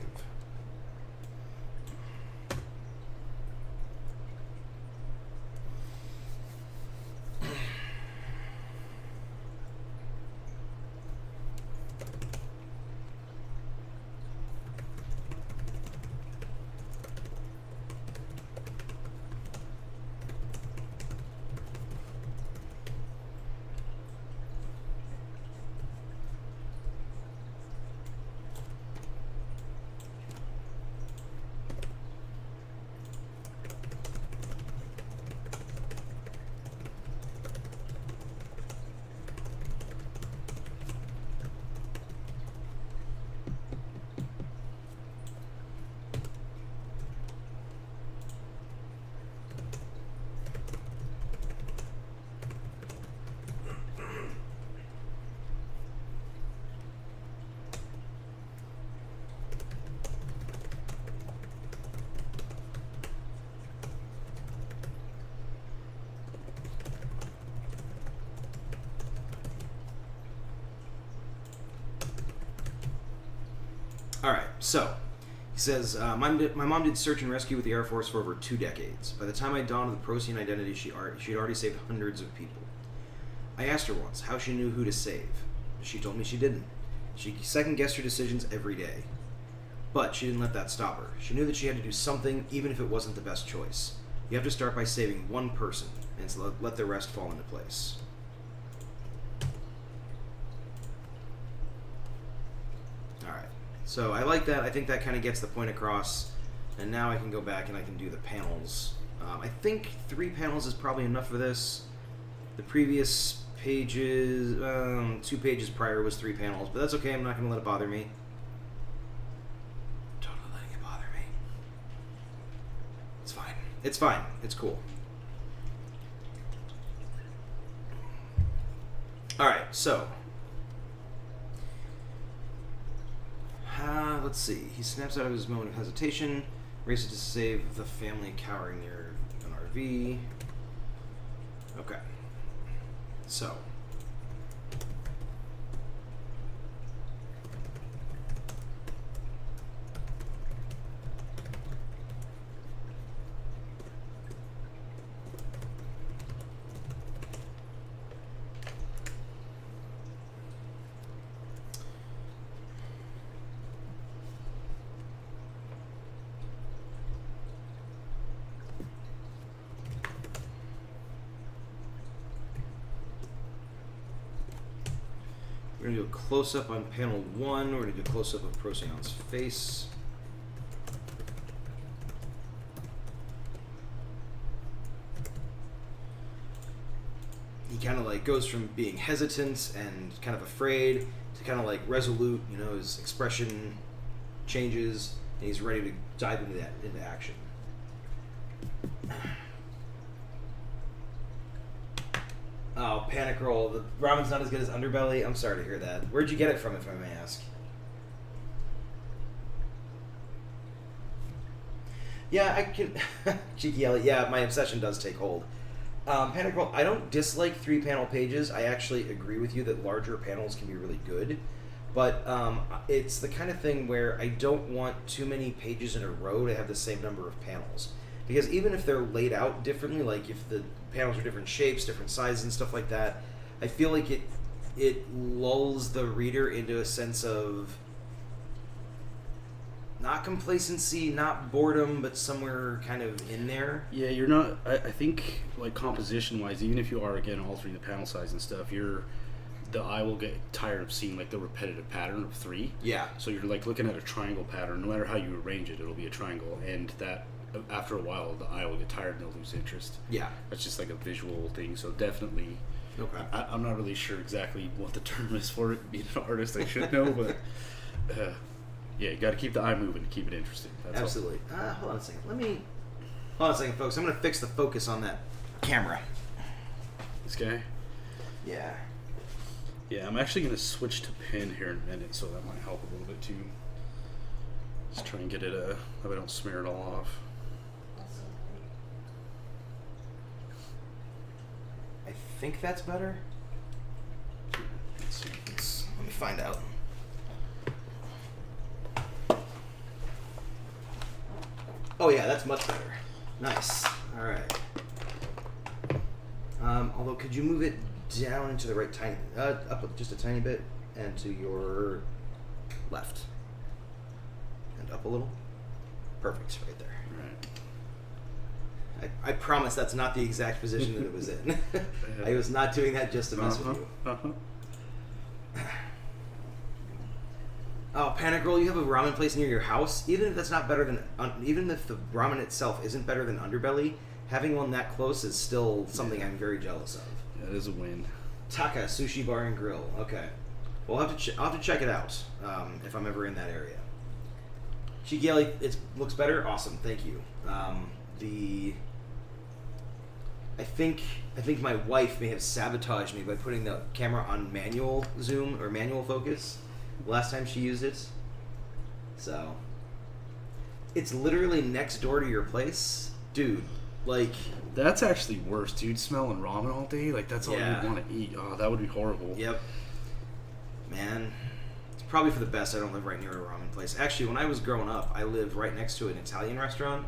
Speaker 1: All right, so he says, my mom did search and rescue with the Air Force for over 2 decades. By the time I donned the Procyon identity, she had already saved hundreds of people. I asked her once how she knew who to save. She told me she didn't. She second-guessed her decisions every day. But she didn't let that stop her. She knew that she had to do something, even if it wasn't the best choice. You have to start by saving one person, and so let the rest fall into place. So I like that. I think that kind of gets the point across. And now I can go back and I can do the panels. I think 3 panels is probably enough for this. The previous pages, 2 pages prior was 3 panels. But that's okay. I'm not going to let it bother me. Totally letting it bother me. It's fine. It's fine. It's cool. Alright, so... let's see. He snaps out of his moment of hesitation, races to save the family cowering near an RV. Okay. So. We're going to do a close-up on panel 1. We're going to do a close-up of Procyon's face. He kind of like goes from being hesitant and kind of afraid to kind of like resolute. You know, his expression changes and he's ready to dive into action. Oh, panic roll. The ramen's not as good as Underbelly. I'm sorry to hear that. Where'd you get it from, if I may ask? Yeah, I can... Cheeky Ellie. Yeah, my obsession does take hold. Panic roll. I don't dislike 3-panel pages. I actually agree with you that larger panels can be really good. But it's the kind of thing where I don't want too many pages in a row to have the same number of panels. Because even if they're laid out differently, like if the panels are different shapes, different sizes and stuff like that, I feel like it lulls the reader into a sense of not complacency, not boredom, but somewhere kind of in there.
Speaker 2: Yeah, you're not... I think, like, composition-wise, even if you are, again, altering the panel size and stuff, the eye will get tired of seeing, like, the repetitive pattern of 3.
Speaker 1: Yeah.
Speaker 2: So you're, like, looking at a triangle pattern. No matter how you arrange it, it'll be a triangle. And that, after a while, the eye will get tired and they'll lose interest.
Speaker 1: Yeah.
Speaker 2: That's just, like, a visual thing. So definitely
Speaker 1: Okay.
Speaker 2: I'm not really sure exactly what the term is for it. Being an artist, I should know, but yeah, you got to keep the eye moving to keep it interesting. That's
Speaker 1: Absolutely. Hold on a second. Hold on a second, folks. I'm going to fix the focus on that camera.
Speaker 2: This guy?
Speaker 1: Yeah.
Speaker 2: Yeah, I'm actually going to switch to pen here in a minute, so that might help a little bit too. Just try and get it, that I don't smear it all off.
Speaker 1: I think that's better.
Speaker 2: Let's see.
Speaker 1: Let me find out. Oh yeah, that's much better. Nice. All right. Although, could you move it down into the right tiny, up just a tiny bit, and to your left, and up a little? Perfect, right there.
Speaker 2: Right.
Speaker 1: I promise that's not the exact position that it was in. I was not doing that just to mess with you. Oh, Panic Roll, you have a ramen place near your house? Even if that's not better than, even if the ramen itself isn't better than Underbelly, having one that close is still something I'm very jealous of.
Speaker 2: Yeah, it is a win.
Speaker 1: Taka Sushi Bar and Grill. Okay. Well, I'll have to check it out if I'm ever in that area. Cheeky Alley, it looks better? Awesome, thank you. I think my wife may have sabotaged me by putting the camera on manual zoom or manual focus last time she used it. So it's literally next door to your place, dude. Like,
Speaker 2: that's actually worse, dude. Smelling ramen all day, like that's all
Speaker 1: Yeah.
Speaker 2: you want to eat. Oh, that would be horrible.
Speaker 1: Yep. Man, it's probably for the best I don't live right near a ramen place. Actually, when I was growing up, I lived right next to an Italian restaurant,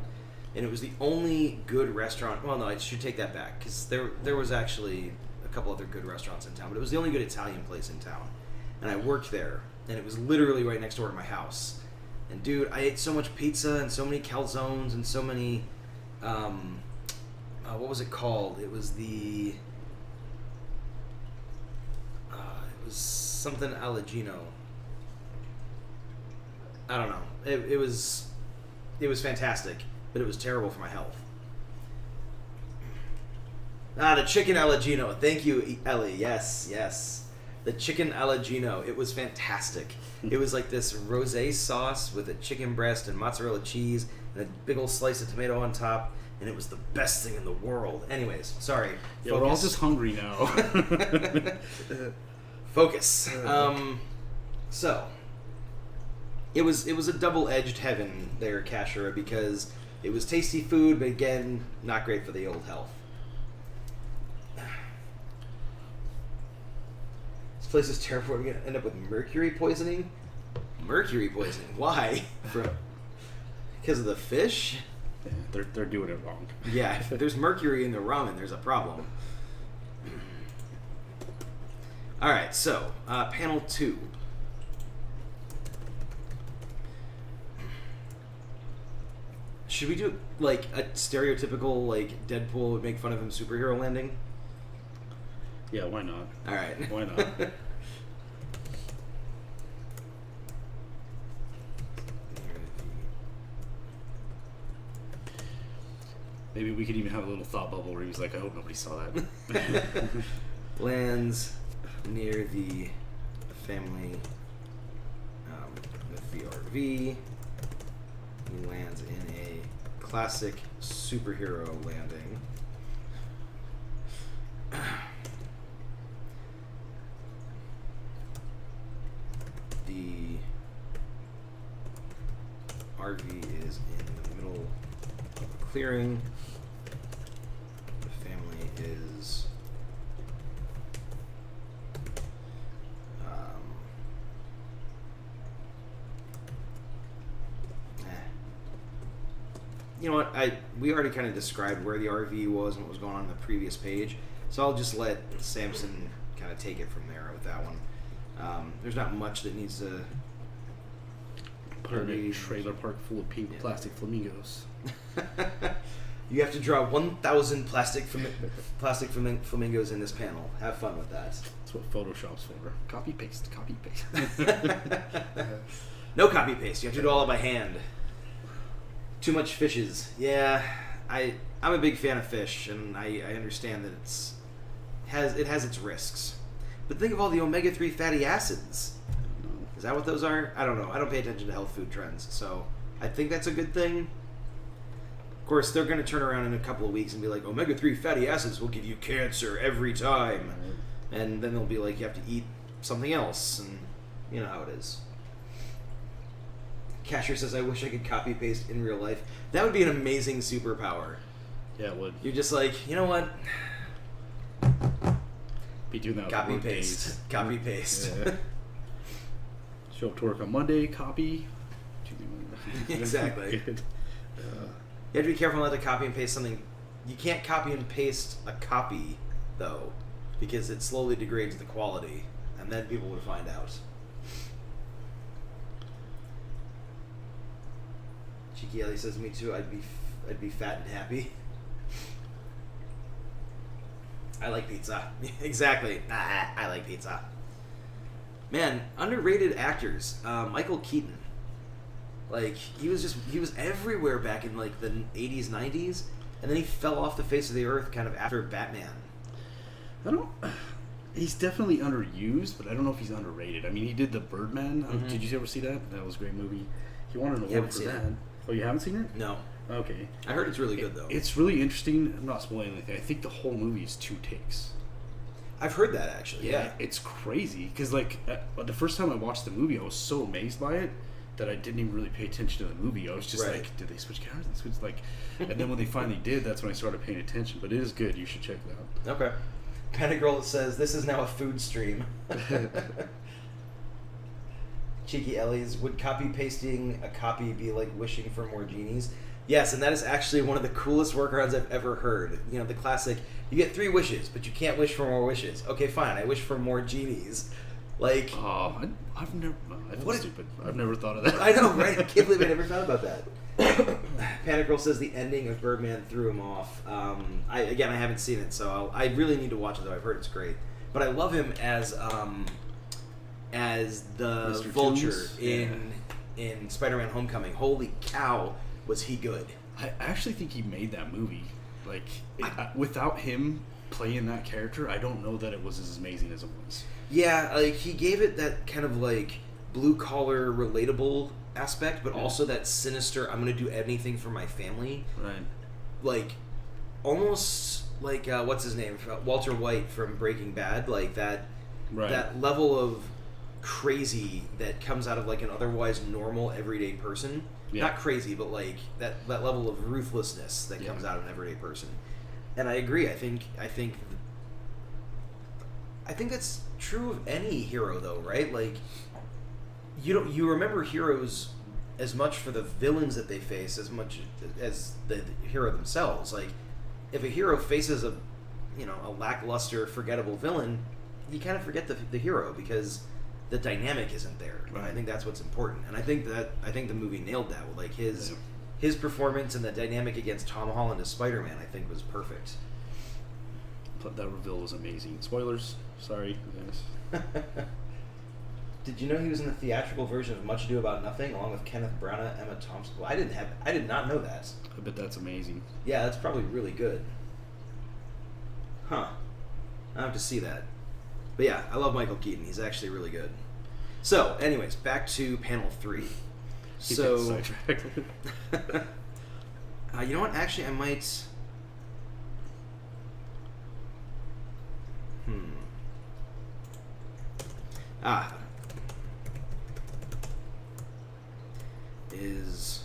Speaker 1: and it was the only good restaurant. Well, no, I should take that back, because there was actually a couple other good restaurants in town, but it was the only good Italian place in town. And I worked there, and it was literally right next door to my house. And dude, I ate so much pizza and so many calzones and so many, what was it called? It was it was something Allegino. I don't know. It was fantastic, but it was terrible for my health. The chicken Allegino. Thank you, Ellie. Yes. The chicken Allegino. It was fantastic. It was like this rosé sauce with a chicken breast and mozzarella cheese and a big old slice of tomato on top, and it was the best thing in the world. Anyways, sorry.
Speaker 2: Yeah, we're all just hungry now.
Speaker 1: Focus. So it was a double-edged heaven there, Kashura, because it was tasty food, but again, not great for the old health. This place is terrible. We're gonna end up with mercury poisoning. Mercury poisoning? Why? Because of the fish?
Speaker 2: Yeah, they're doing it wrong.
Speaker 1: Yeah, if there's mercury in the ramen, there's a problem. Alright, so, panel 2. Should we do, like, a stereotypical, like, Deadpool would make fun of him superhero landing?
Speaker 2: Yeah, why not?
Speaker 1: Alright.
Speaker 2: Why not? Maybe we could even have a little thought bubble where he was like, I hope nobody saw that.
Speaker 1: Lands near the family with the RV. He lands in a classic superhero landing. The RV is in the middle of a clearing. The family is you know what? We already kind of described where the RV was and what was going on in the previous page, so I'll just let Samson kind of take it from there with that one. There's not much that needs to.
Speaker 2: Put in a trailer park full of pink plastic flamingos.
Speaker 1: You have to draw 1,000 plastic flamingos in this panel. Have fun with that.
Speaker 2: That's what Photoshop's for. Copy paste.
Speaker 1: No copy paste. You have to do it all by hand. Too much fishes. Yeah, I'm a big fan of fish, and I understand that it's has its risks. But think of all the omega-3 fatty acids. Is that what those are? I don't know. I don't pay attention to health food trends, so I think that's a good thing. Of course, they're going to turn around in a couple of weeks and be like, omega-3 fatty acids will give you cancer every time. And then they'll be like, you have to eat something else, and you know how it is. Cashier says, I wish I could copy-paste in real life. That would be an amazing superpower.
Speaker 2: Yeah, it would.
Speaker 1: You're just like, you know what?
Speaker 2: Be doing that.
Speaker 1: Copy-paste. Copy-paste.
Speaker 2: Yeah. Show up to work on Monday, copy.
Speaker 1: Exactly. You have to be careful not to copy and paste something. You can't copy and paste a copy, though, because it slowly degrades the quality, and then people would find out. Cheeky Ellie says, me too, I'd be fat and happy. I like pizza. Exactly. I like pizza. Man, underrated actors. Michael Keaton. Like, he was everywhere back in, like, the 80s, 90s, and then he fell off the face of the earth kind of after Batman.
Speaker 2: He's definitely underused, but I don't know if he's underrated. I mean, he did The Birdman.
Speaker 1: Mm-hmm.
Speaker 2: Did you ever see that? That was a great movie. He won an award
Speaker 1: Haven't
Speaker 2: for
Speaker 1: seen
Speaker 2: that.
Speaker 1: it.
Speaker 2: Oh, you haven't seen it?
Speaker 1: No.
Speaker 2: Okay.
Speaker 1: I heard it's really good, though.
Speaker 2: It's really interesting. I'm not spoiling anything. I think the whole movie is 2 takes.
Speaker 1: I've heard that, actually, yeah.
Speaker 2: It's crazy, because, like, the first time I watched the movie, I was so amazed by it that I didn't even really pay attention to the movie. I was just like, did they switch cameras? And then when they finally did, that's when I started paying attention. But it is good. You should check it out.
Speaker 1: Okay. Panic Girl says, this is now a food stream. Cheeky Ellie's, would copy-pasting a copy be like wishing for more genies? Yes, and that is actually one of the coolest workarounds I've ever heard. You know, the classic, you get 3 wishes, but you can't wish for more wishes. Okay, fine, I wish for more genies. Like...
Speaker 2: I've never... That's stupid. I've never thought of that.
Speaker 1: I know, right? I can't believe I never thought about that. Panic Girl says the ending of Birdman threw him off. I haven't seen it, so I really need to watch it, though. I've heard it's great. But I love him as the
Speaker 2: Mr.
Speaker 1: Vulture
Speaker 2: Toombs?
Speaker 1: in Spider-Man Homecoming. Holy cow, was he good.
Speaker 2: I actually think he made that movie. Like, without him playing that character, I don't know that it was as amazing as it was.
Speaker 1: Yeah, like, he gave it that kind of, like, blue-collar, relatable aspect, but also that sinister, I'm going to do anything for my family.
Speaker 2: Right.
Speaker 1: Like, almost like, what's his name? Walter White from Breaking Bad. Like, that level of crazy that comes out of, like, an otherwise normal, everyday person. Yeah. Not crazy, but, like, that level of ruthlessness that comes out of an everyday person. And I agree. I think that's true of any hero, though, right? Like, you remember heroes as much for the villains that they face as much as the hero themselves. Like, if a hero faces a lackluster, forgettable villain, you kind of forget the hero because the dynamic isn't there. Right. I think that's what's important, and I think the movie nailed that with, like, his performance and the dynamic against Tom Holland as Spider-Man. I think was perfect.
Speaker 2: But that reveal was amazing. Spoilers. Sorry, guys.
Speaker 1: Did you know he was in the theatrical version of Much Ado About Nothing, along with Kenneth Branagh, Emma Thompson? Well, I did not know that.
Speaker 2: I bet that's amazing.
Speaker 1: Yeah, that's probably really good. Huh. I have to see that. But yeah, I love Michael Keaton. He's actually really good. So, anyways, back to panel 3. So, you know what? Actually, I might. Is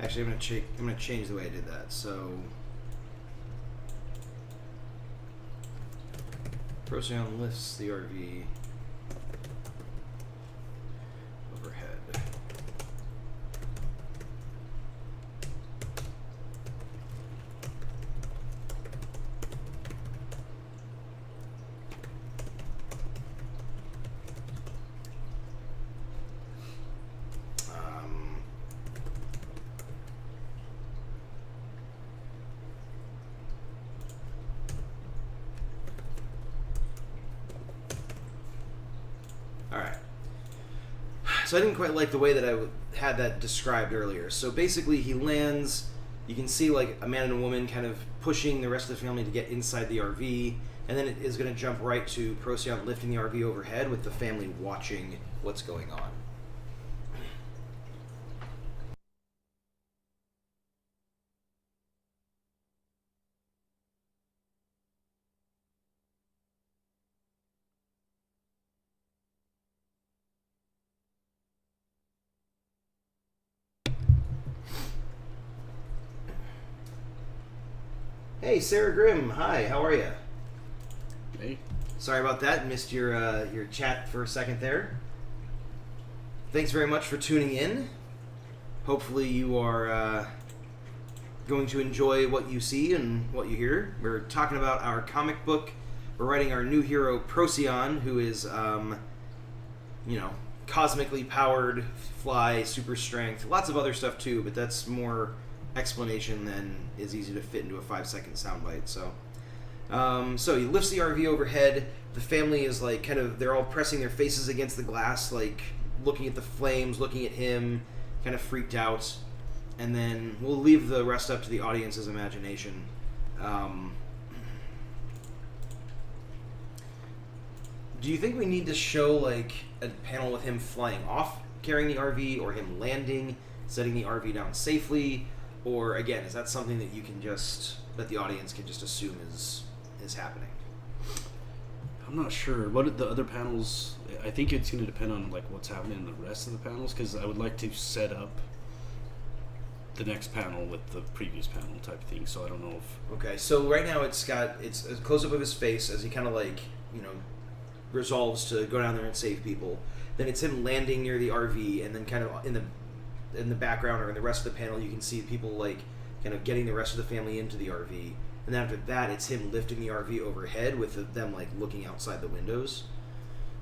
Speaker 1: Actually, I'm gonna change the way I did that. So, Procyon lifts the RV overhead. Alright. So I didn't quite like the way that I had that described earlier. So basically he lands, you can see like a man and a woman kind of pushing the rest of the family to get inside the RV, and then it is going to jump right to Procyon lifting the RV overhead with the family watching what's going on. Hey, Sarah Grimm. Hi, how are you?
Speaker 2: Hey.
Speaker 1: Sorry about that. Missed your chat for a second there. Thanks very much for tuning in. Hopefully you are going to enjoy what you see and what you hear. We're talking about our comic book. We're writing our new hero, Procyon, who is, cosmically powered, fly, super strength, lots of other stuff too, but that's more explanation than is easy to fit into a 5-second soundbite. So he lifts the RV overhead. The family is like they're all pressing their faces against the glass, like looking at the flames, looking at him, kind of freaked out. And then we'll leave the rest up to the audience's imagination. Do you think we need to show like a panel with him flying off, carrying the RV, or him landing, setting the RV down safely? Or again, is that something that you can that the audience can just assume is happening?
Speaker 2: I'm not sure. What are the other panels? I think it's going to depend on like what's happening in the rest of the panels, because I would like to set up the next panel with the previous panel type thing. So I don't know if.
Speaker 1: Okay, so right now it's a close up of his face as he kind of like resolves to go down there and save people. Then it's him landing near the RV, and then kind of in the background or in the rest of the panel you can see people like kind of getting the rest of the family into the RV, and then after that it's him lifting the RV overhead with them like looking outside the windows.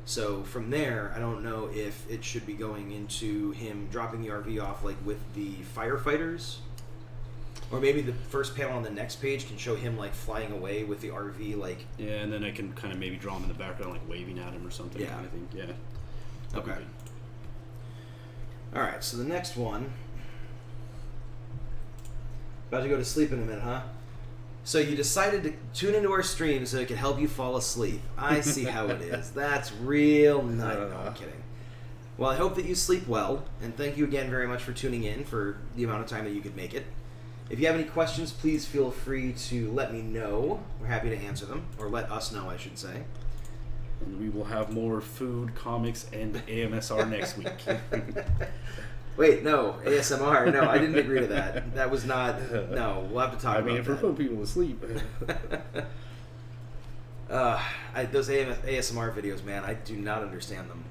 Speaker 1: So from there I don't know if it should be going into him dropping the RV off like with the firefighters, or maybe the first panel on the next page can show him like flying away with the RV like
Speaker 2: and then I can kind of maybe draw him in the background like waving at him or something.
Speaker 1: Yeah.
Speaker 2: I think
Speaker 1: Okay. Alright, so the next one. About to go to sleep in a minute, huh? So you decided to tune into our stream so it could help you fall asleep. I see how it is. That's real nice. No, I'm kidding. Well, I hope that you sleep well, and thank you again very much for tuning in for the amount of time that you could make it. If you have any questions, please feel free to let me know. We're happy to answer them, or let us know, I should say.
Speaker 2: And we will have more food, comics, and AMSR next week.
Speaker 1: Wait, no, ASMR. No, I didn't agree to that. That was not. No, we'll have to talk about that.
Speaker 2: I mean, if we're putting people to sleep.
Speaker 1: Those ASMR videos, man, I do not understand them.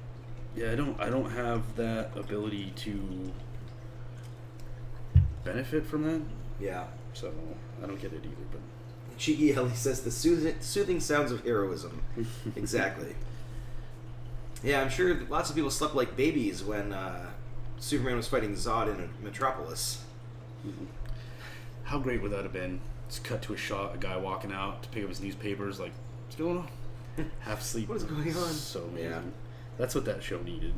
Speaker 2: Yeah, I don't have that ability to benefit from that.
Speaker 1: Yeah.
Speaker 2: So I don't get it either, but.
Speaker 1: Cheeky Ellie says the soothing sounds of heroism. Exactly. Yeah, I'm sure lots of people slept like babies when Superman was fighting Zod in Metropolis.
Speaker 2: How great would that have been? Just cut to a shot, a guy walking out to pick up his newspapers, like, what's going on? Half asleep.
Speaker 1: What is going on?
Speaker 2: So amazing.
Speaker 1: Yeah.
Speaker 2: That's what that show needed.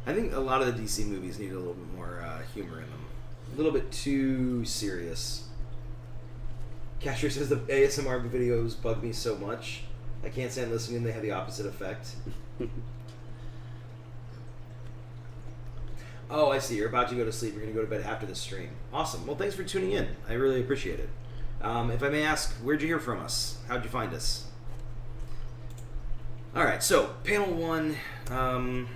Speaker 1: I think a lot of the DC movies need a little bit more humor in them. A little bit too serious. Casher says the ASMR videos bug me so much. I can't stand listening. They have the opposite effect. Oh, I see. You're about to go to sleep. You're going to go to bed after the stream. Awesome. Well, thanks for tuning in. I really appreciate it. If I may ask, where'd you hear from us? How'd you find us? All right. So, panel 1.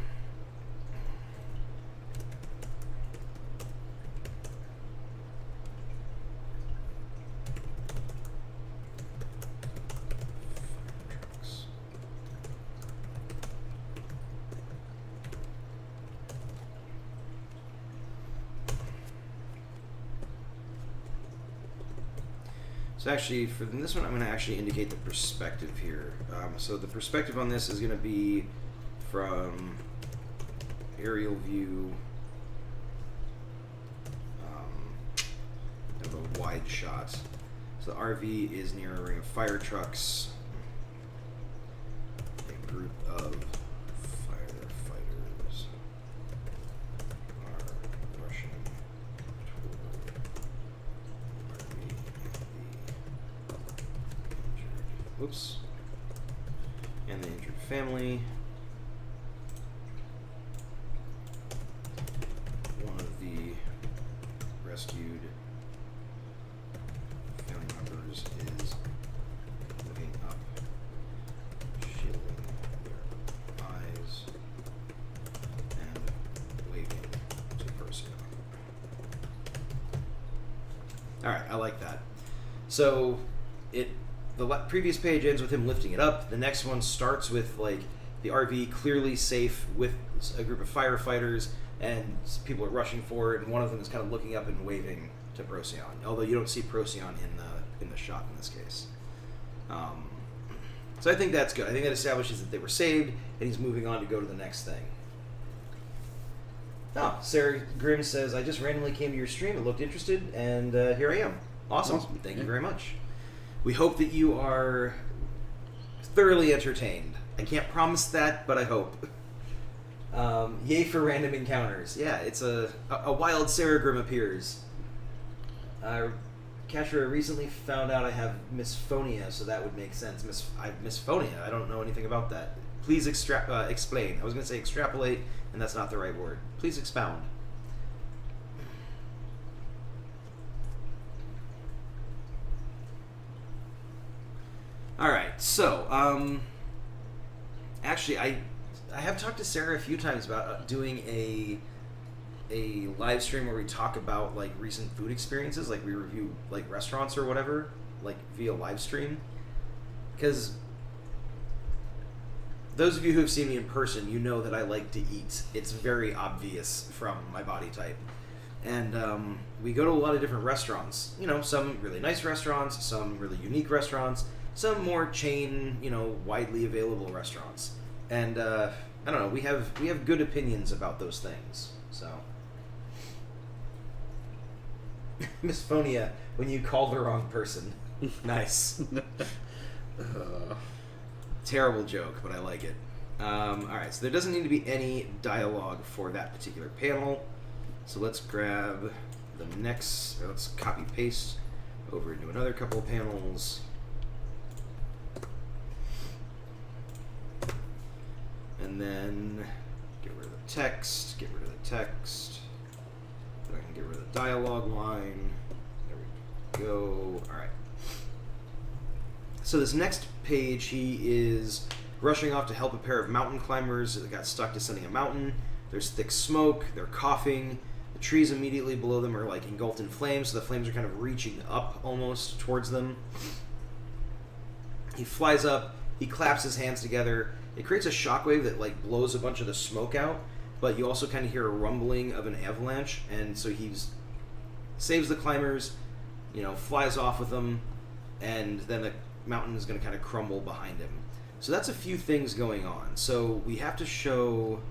Speaker 1: So actually, for this one, I'm going to actually indicate the perspective here. So the perspective on this is going to be from aerial view, of a wide shot. So the RV is near a ring of fire trucks. A group of firefighters are rushing toward the RV and the injured. Oops. And the injured family. One of the rescued family members is looking up, shielding their eyes, and waving to Procyon. Alright, I like that. So, the previous page ends with him lifting it up. The next one starts with, like, the RV clearly safe with a group of firefighters, and people are rushing forward, and one of them is kind of looking up and waving to Procyon. Although you don't see Procyon in the shot in this case. So I think that's good. I think that establishes that they were saved, and he's moving on to go to the next thing. Oh, Sarah Grimm says, I just randomly came to your stream. It looked interested, and here I am. Awesome. Thank you very much. We hope that you are thoroughly entertained. I can't promise that, but I hope. Yay for random encounters. Yeah, it's a wild Sarah Grimm appears. Kashra recently found out I have misphonia, so that would make sense. Misphonia? I don't know anything about that. Please explain. I was going to say extrapolate, and that's not the right word. Please expound. Alright, so, actually, I have talked to Sarah a few times about doing a live stream where we talk about, like, recent food experiences, like we review, like, restaurants or whatever, like, via live stream. Because those of you who have seen me in person, you know that I like to eat. It's very obvious from my body type. And we go to a lot of different restaurants. You know, some really nice restaurants, some really unique restaurants, some more chain, you know, widely available restaurants. And I don't know, we have good opinions about those things. So misphonia when you call the wrong person. Nice. Terrible joke, but I like it. Alright, so there doesn't need to be any dialogue for that particular panel. So let's grab the next, let's copy paste over into another couple of panels. And then get rid of the text, Then I can get rid of the dialogue line. There we go. Alright. So this next page, he is rushing off to help a pair of mountain climbers that got stuck descending a mountain. There's thick smoke, they're coughing. The trees immediately below them are like engulfed in flames, so the flames are kind of reaching up almost towards them. He flies up, he claps his hands together. It creates a shockwave that like blows a bunch of the smoke out, but you also kind of hear a rumbling of an avalanche, and so he saves the climbers, you know, flies off with them, and then the mountain is going to kind of crumble behind him. So that's a few things going on. So we have to show...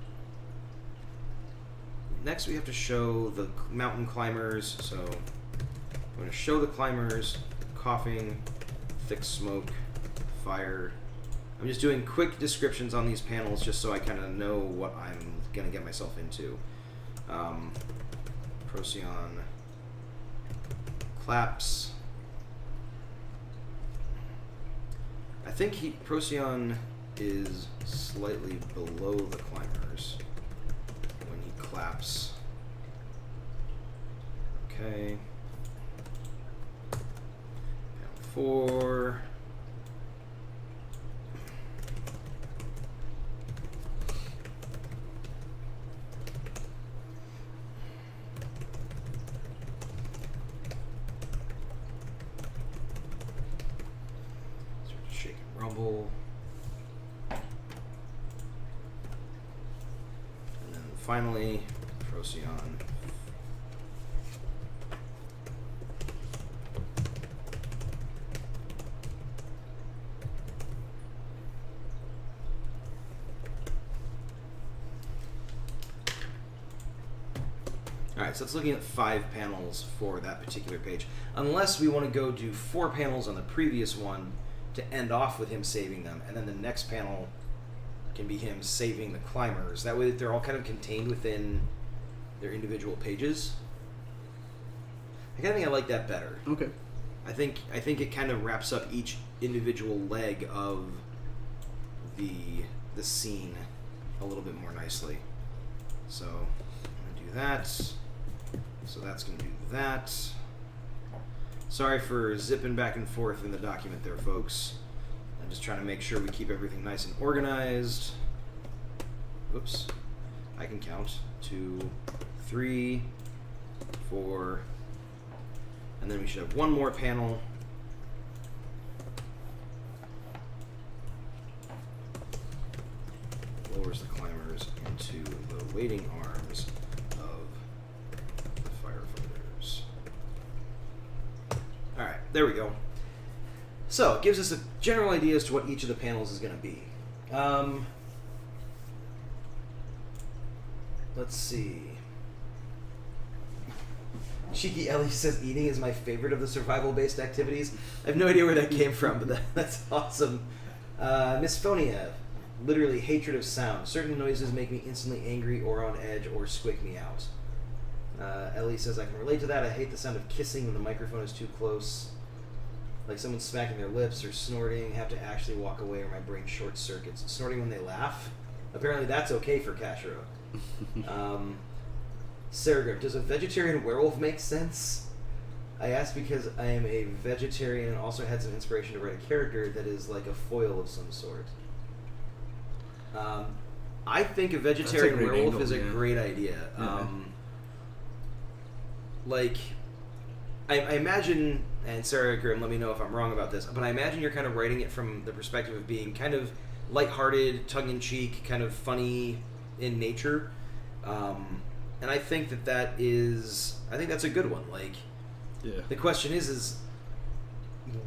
Speaker 1: Next we have to show the mountain climbers. So I'm going to show the climbers, coughing, thick smoke, fire. I'm just doing quick descriptions on these panels just so I kind of know what I'm going to get myself into. Procyon claps. I think Procyon is slightly below the climbers when he claps. Okay. Panel 4. Rumble. And then finally, Procyon. Alright, so it's looking at 5 panels for that particular page. Unless we want to go do 4 panels on the previous one to end off with him saving them, and then the next panel can be him saving the climbers. That way they're all kind of contained within their individual pages. I kind of think I like that better.
Speaker 2: Okay.
Speaker 1: I think it kind of wraps up each individual leg of the scene a little bit more nicely. So I'm gonna do that. So that's gonna do that. Sorry for zipping back and forth in the document there, folks. I'm just trying to make sure we keep everything nice and organized. Oops. I can count. 2, 3, 4, and then we should have one more panel. Lowers the climbers into the waiting arms of the firefighters. Alright, there we go. So, it gives us a general idea as to what each of the panels is going to be. Let's see. Cheeky Ellie says eating is my favorite of the survival-based activities. I have no idea where that came from, but that's awesome. Miss Phonia, literally hatred of sound. Certain noises make me instantly angry or on edge or squick me out. Ellie says I can relate to that. I hate the sound of kissing when the microphone is too close. Like someone smacking their lips or snorting. Have to actually walk away or my brain short circuits. Snorting when they laugh. Apparently that's okay for Kashiro. Sarah, does a vegetarian werewolf make sense? I asked because I am a vegetarian and also had some inspiration to write a character that is like a foil of some sort. I think a vegetarian werewolf is a great idea.
Speaker 2: Yeah.
Speaker 1: Like, I imagine, and Sarah Grimm, let me know if I'm wrong about this, but I imagine you're kind of writing it from the perspective of being kind of lighthearted, tongue-in-cheek, kind of funny in nature. And I think that's a good one. Like,
Speaker 2: yeah.
Speaker 1: The question is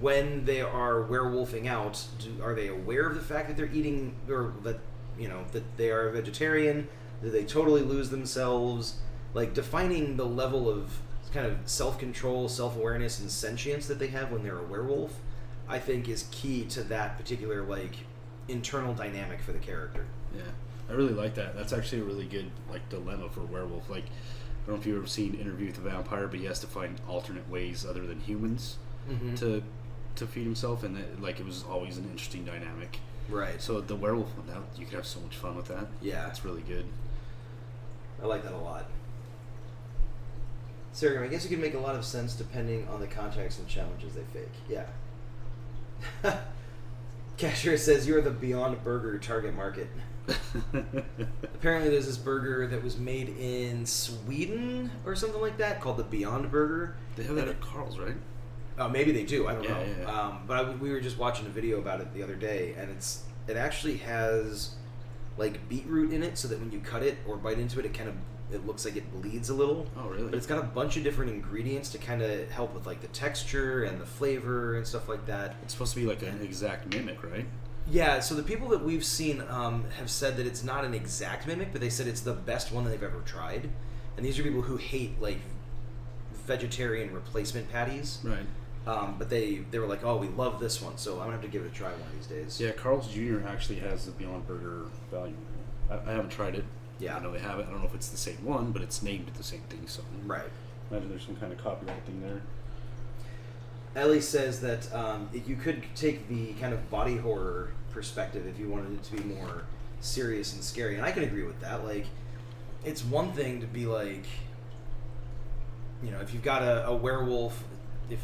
Speaker 1: when they are werewolfing out, are they aware of the fact that they're eating, or that, that they are a vegetarian? Do they totally lose themselves? Like, defining the level of kind of self-control, self-awareness, and sentience that they have when they're a werewolf, I think is key to that particular, like, internal dynamic for the character.
Speaker 2: Yeah. I really like that. That's actually a really good, like, dilemma for a werewolf. Like, I don't know if you've ever seen Interview with the Vampire, but he has to find alternate ways other than humans to feed himself, and it was always an interesting dynamic.
Speaker 1: Right.
Speaker 2: So the werewolf, you could have so much fun with that. Yeah. That's really good.
Speaker 1: I like that a lot. Sarah, I guess it could make a lot of sense depending on the context and challenges they face. Yeah. Cashier says, you're the Beyond Burger target market. Apparently there's this burger that was made in Sweden or something like that called the Beyond Burger.
Speaker 2: They have that at Carl's, right?
Speaker 1: Maybe they do. I don't know.
Speaker 2: Yeah.
Speaker 1: But we were just watching a video about it the other day, and it actually has like beetroot in it, so that when you cut it or bite into it, it looks like it bleeds a little.
Speaker 2: Oh, really?
Speaker 1: But it's got a bunch of different ingredients to kind of help with like the texture and the flavor and stuff like that.
Speaker 2: It's supposed to be like an exact mimic, right?
Speaker 1: Yeah, so the people that we've seen have said that it's not an exact mimic, but they said it's the best one that they've ever tried. And these are people who hate like vegetarian replacement patties.
Speaker 2: Right.
Speaker 1: But they were like, oh, we love this one, so I'm gonna have to give it a try one of these days.
Speaker 2: Yeah, Carl's Jr. actually has the Beyond Burger value. I haven't tried it.
Speaker 1: Yeah.
Speaker 2: I know they have it. I don't know if it's the same one, but it's named the same thing. So
Speaker 1: right.
Speaker 2: Imagine there's some kind of copyright thing there.
Speaker 1: Ellie says that you could take the kind of body horror perspective if you wanted it to be more serious and scary, and I can agree with that. Like, it's one thing to be like, if you've got a werewolf, if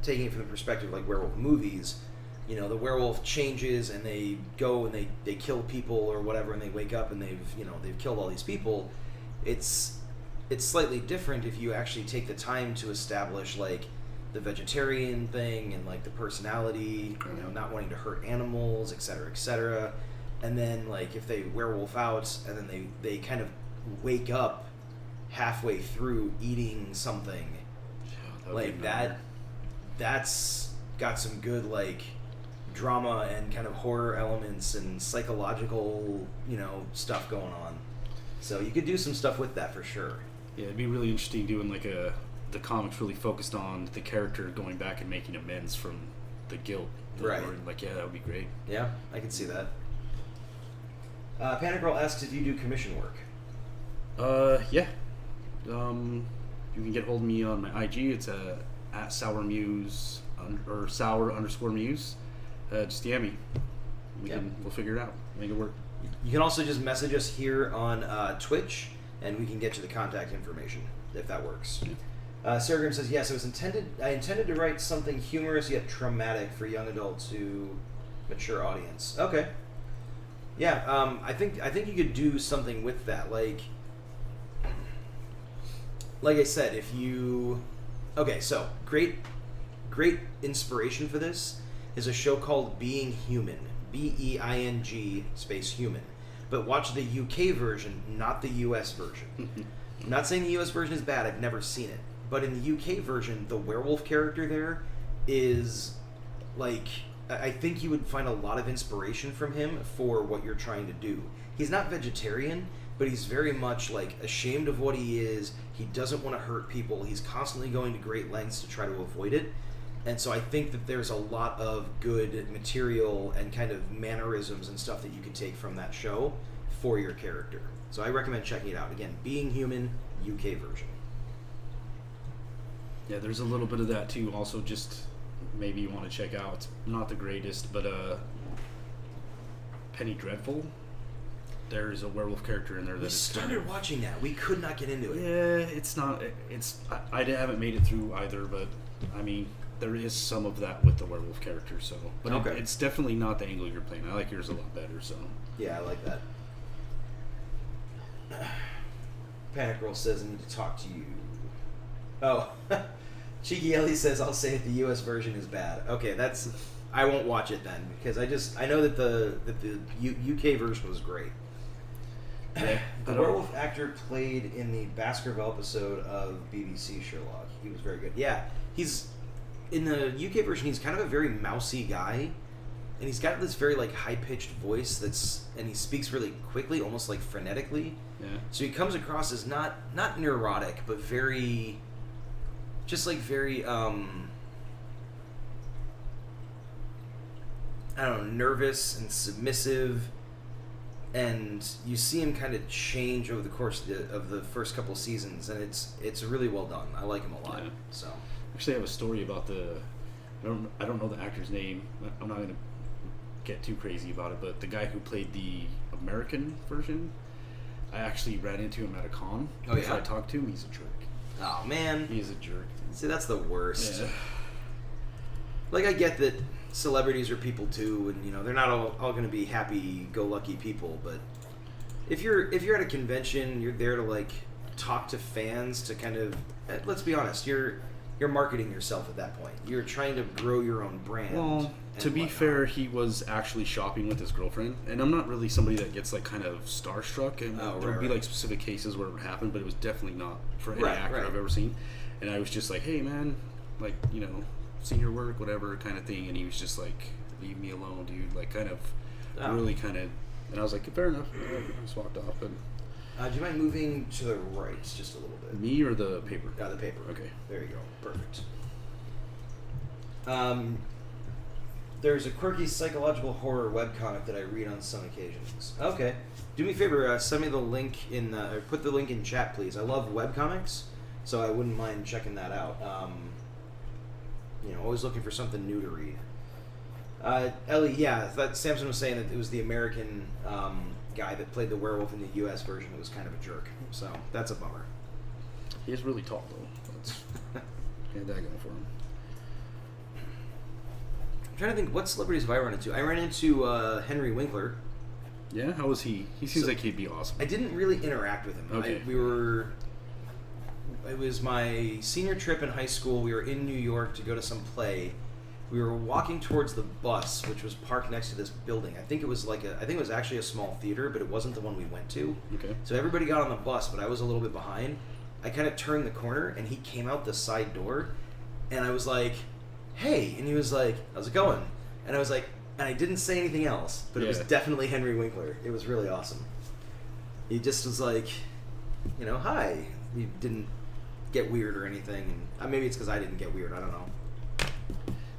Speaker 1: taking it from the perspective of like werewolf movies, the werewolf changes and they go and they kill people or whatever, and they wake up and they've killed all these people. It's slightly different if you actually take the time to establish like the vegetarian thing and like the personality, not wanting to hurt animals, etc., and then like if they werewolf out and then they kind of wake up halfway through eating something, like that's got some good like drama and kind of horror elements and psychological stuff going on. So you could do some stuff with that for sure.
Speaker 2: Yeah, it'd be really interesting doing like the comics really focused on the character going back and making amends from the guilt.
Speaker 1: Right.
Speaker 2: Like, yeah, that would be great.
Speaker 1: Yeah, I can see that. Panic Girl asks if you do commission work.
Speaker 2: Yeah. You can get hold of me on my IG. It's at sourmuse or sour_muse. Just DM me. We'll figure it out. Make it work.
Speaker 1: You can also just message us here on Twitch, and we can get you the contact information if that works.
Speaker 2: Yeah.
Speaker 1: Sarah Grimm says, yes, I intended to write something humorous yet traumatic for young adult to mature audience. Okay. Yeah, I think you could do something with that. Like I said, if you... Okay, so, great inspiration for this is a show called Being Human. BEING space human. But watch the UK version, not the US version. I'm not saying the US version is bad, I've never seen it. But in the UK version, the werewolf character there is, like... I think you would find a lot of inspiration from him for what you're trying to do. He's not vegetarian, but he's very much like ashamed of what he is. He doesn't want to hurt people. He's constantly going to great lengths to try to avoid it. And so I think that there's a lot of good material and kind of mannerisms and stuff that you could take from that show for your character. So I recommend checking it out. Again, Being Human, UK version.
Speaker 2: Yeah, there's a little bit of that too. Also, just maybe you want to check out. It's not the greatest, but Penny Dreadful. There's a werewolf character in there that
Speaker 1: we started watching that. We could not get into it.
Speaker 2: Yeah, it's not. I haven't made it through either, but I mean, there is some of that with the werewolf character. So, but
Speaker 1: okay.
Speaker 2: It's definitely not the angle you're playing. I like yours a lot better. So.
Speaker 1: Yeah, I like that. Panic Girl says, I need to talk to you. Oh, Cheeky Ellie says, I'll say if the US version is bad. Okay, I won't watch it then, because I know that the UK version was great.
Speaker 2: Yeah,
Speaker 1: the werewolf actor played in the Baskerville episode of BBC Sherlock. He was very good. Yeah, he's in the UK version. He's kind of a very mousy guy, and he's got this very like high pitched voice and he speaks really quickly, almost like frenetically.
Speaker 2: Yeah. So
Speaker 1: he comes across as not neurotic, but very, just like very I don't know, nervous and submissive. And you see him kind of change over the course of the first couple seasons, and it's really well done. I like him a lot. Yeah. So
Speaker 2: actually, I have a story about I don't know the actor's name. I'm not gonna get too crazy about it, but the guy who played the American version, I actually ran into him at a con.
Speaker 1: Oh yeah.
Speaker 2: I talked to him. He's a jerk.
Speaker 1: Oh man.
Speaker 2: He's a jerk.
Speaker 1: See, that's the worst.
Speaker 2: Yeah.
Speaker 1: Like, I get that celebrities are people too, and they're not all going to be happy-go-lucky people. But if you're at a convention, you're there to like talk to fans to kind of, let's be honest, you're marketing yourself at that point. You're trying to grow your own brand.
Speaker 2: Well, to be fair, he was actually shopping with his girlfriend, and I'm not really somebody that gets like kind of starstruck, and there would be like specific cases where it would happen, but it was definitely not for any actor I've ever seen. And I was just like, hey man, like seen your work, whatever kind of thing, and he was just like, leave me alone, dude, like kind of really kind of, and I was like, fair enough. I just walked off. And
Speaker 1: do you mind moving to the right just a little bit?
Speaker 2: Me or the paper?
Speaker 1: The paper.
Speaker 2: Okay.
Speaker 1: There you go. Perfect. There's a quirky psychological horror webcomic that I read on some occasions. Okay. Do me a favor, send me the link or put the link in chat, please. I love webcomics, so I wouldn't mind checking that out. Always looking for something new to read. Ellie, yeah, that Samson was saying that it was the American guy that played the werewolf in the US version that was kind of a jerk. So that's a bummer.
Speaker 2: He is really tall though. That's he had that going for him.
Speaker 1: I'm trying to think, what celebrities have I run into? I ran into Henry Winkler.
Speaker 2: Yeah, how was he? He seems like he'd be awesome.
Speaker 1: I didn't really interact with him.
Speaker 2: Okay.
Speaker 1: It was my senior trip in high school. We were in New York to go to some play. We were walking towards the bus, which was parked next to this building. I think it was actually a small theater, but it wasn't the one we went to. Okay. So everybody got on the bus, but I was a little bit behind. I kind of turned the corner, and he came out the side door, and I was like, hey, and he was like, how's it going? And I was like, and I didn't say anything else, but it was definitely Henry Winkler. It was really awesome. He just was like, hi, he didn't get weird or anything. And maybe it's because I didn't get weird. I don't know.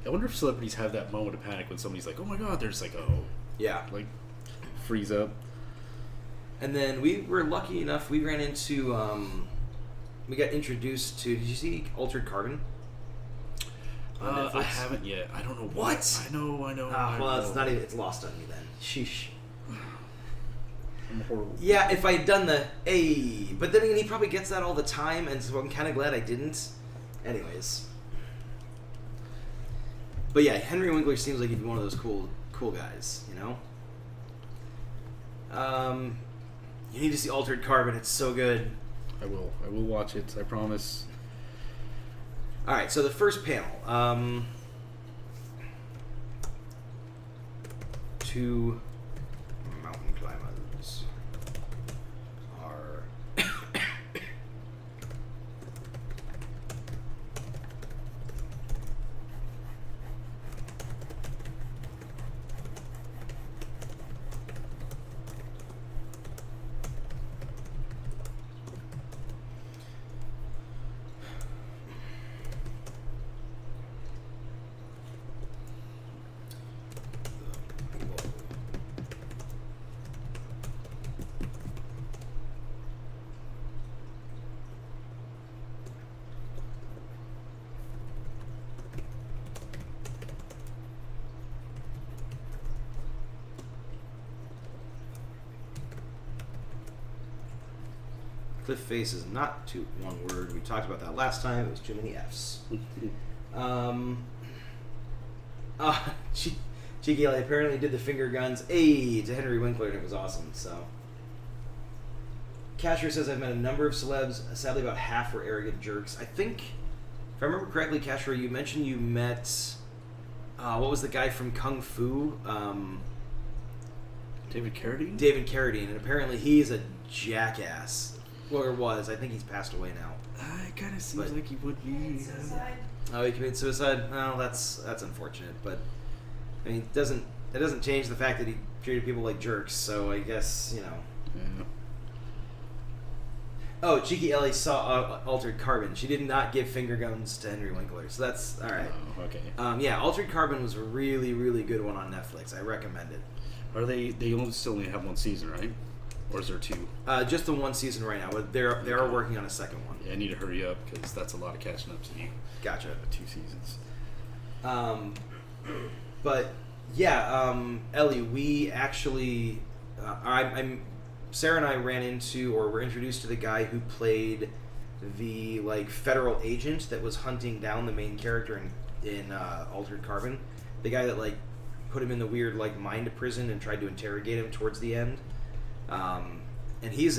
Speaker 2: I wonder if celebrities have that moment of panic when somebody's like, "Oh my God," they're just like, like freeze up.
Speaker 1: And then we were lucky enough. We ran into. We got introduced to. Did you see Altered Carbon?
Speaker 2: I haven't yet. I don't know
Speaker 1: what.
Speaker 2: I know.
Speaker 1: Well, it's not even. It's lost on me then. Sheesh.
Speaker 2: I'm horrible.
Speaker 1: Yeah, if I had done the but then again, he probably gets that all the time, and so I'm kind of glad I didn't. Anyways. But yeah, Henry Winkler seems like he'd be one of those cool guys, you know. You need to see Altered Carbon. It's so good.
Speaker 2: I will watch it. I promise.
Speaker 1: All right, so the first panel. Two mountain climbers are. Cliff face is not one word. We talked about that last time. It was too many F's. Cheeky Ellie apparently did the finger guns to Henry Winkler, and it was awesome. So, Casher says I've met a number of celebs. Sadly, about half were arrogant jerks. I think, if I remember correctly, Casher, you mentioned you met what was the guy from Kung Fu?
Speaker 2: David Carradine?
Speaker 1: David Carradine, and apparently he's a jackass. Or was. I think he's passed away now.
Speaker 2: It kind of seems like he would be.
Speaker 1: Oh, he committed suicide? Well, that's unfortunate. But, I mean, it doesn't change the fact that he treated people like jerks, so I guess, you know.
Speaker 2: Yeah.
Speaker 1: Oh, Cheeky Ellie saw Altered Carbon. She did not give finger guns to Henry Winkler, so that's alright.
Speaker 2: Oh, okay.
Speaker 1: Yeah, Altered Carbon was a really, really good one on Netflix. I recommend it.
Speaker 2: Are they still only have one season, right? Or is there two?
Speaker 1: Just the one season right now, but they are working on a second one.
Speaker 2: Yeah, I need to hurry up because that's a lot of catching up to do.
Speaker 1: Gotcha.
Speaker 2: 2 seasons.
Speaker 1: But yeah, Ellie, we actually, Sarah and I ran into or were introduced to the guy who played the federal agent that was hunting down the main character in Altered Carbon. The guy that put him in the weird mind prison and tried to interrogate him towards the end. And he's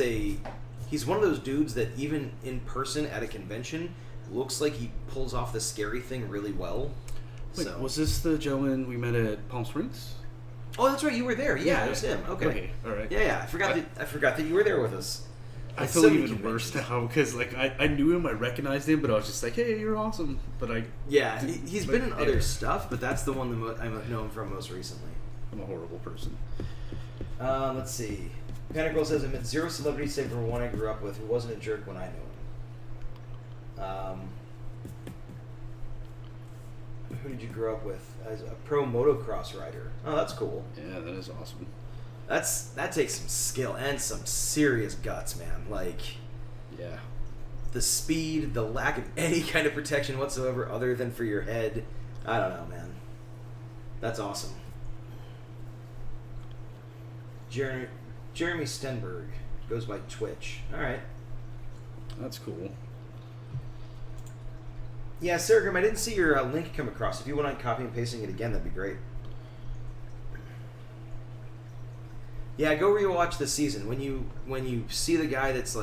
Speaker 1: one of those dudes that even in person at a convention looks like he pulls off the scary thing really well.
Speaker 2: Wait,
Speaker 1: so.
Speaker 2: Was this the gentleman we met at Palm Springs?
Speaker 1: Oh, that's right, you were there. Yeah, it was him. Okay,
Speaker 2: all right.
Speaker 1: Yeah, I forgot that you were there with us.
Speaker 2: I feel even worse now because I knew him, I recognized him, but I was just like, hey, you're awesome. But
Speaker 1: he's been in other stuff, but that's the one that I know him from most recently.
Speaker 2: I'm a horrible person.
Speaker 1: Let's see. Panic Girl says I met 0 celebrities save for one I grew up with who wasn't a jerk when I knew him. Who did you grow up with? As a pro motocross rider. Oh, that's cool.
Speaker 2: Yeah, that is awesome.
Speaker 1: That takes some skill and some serious guts, man.
Speaker 2: Yeah.
Speaker 1: The speed, the lack of any kind of protection whatsoever other than for your head. I don't know, man. That's awesome. Jeremy Stenberg goes by Twitch. All right.
Speaker 2: That's cool.
Speaker 1: Yeah, Sarah, I didn't see your link come across. If you want to copy and pasting it again, that'd be great. Yeah, go rewatch the season. When you see the guy that's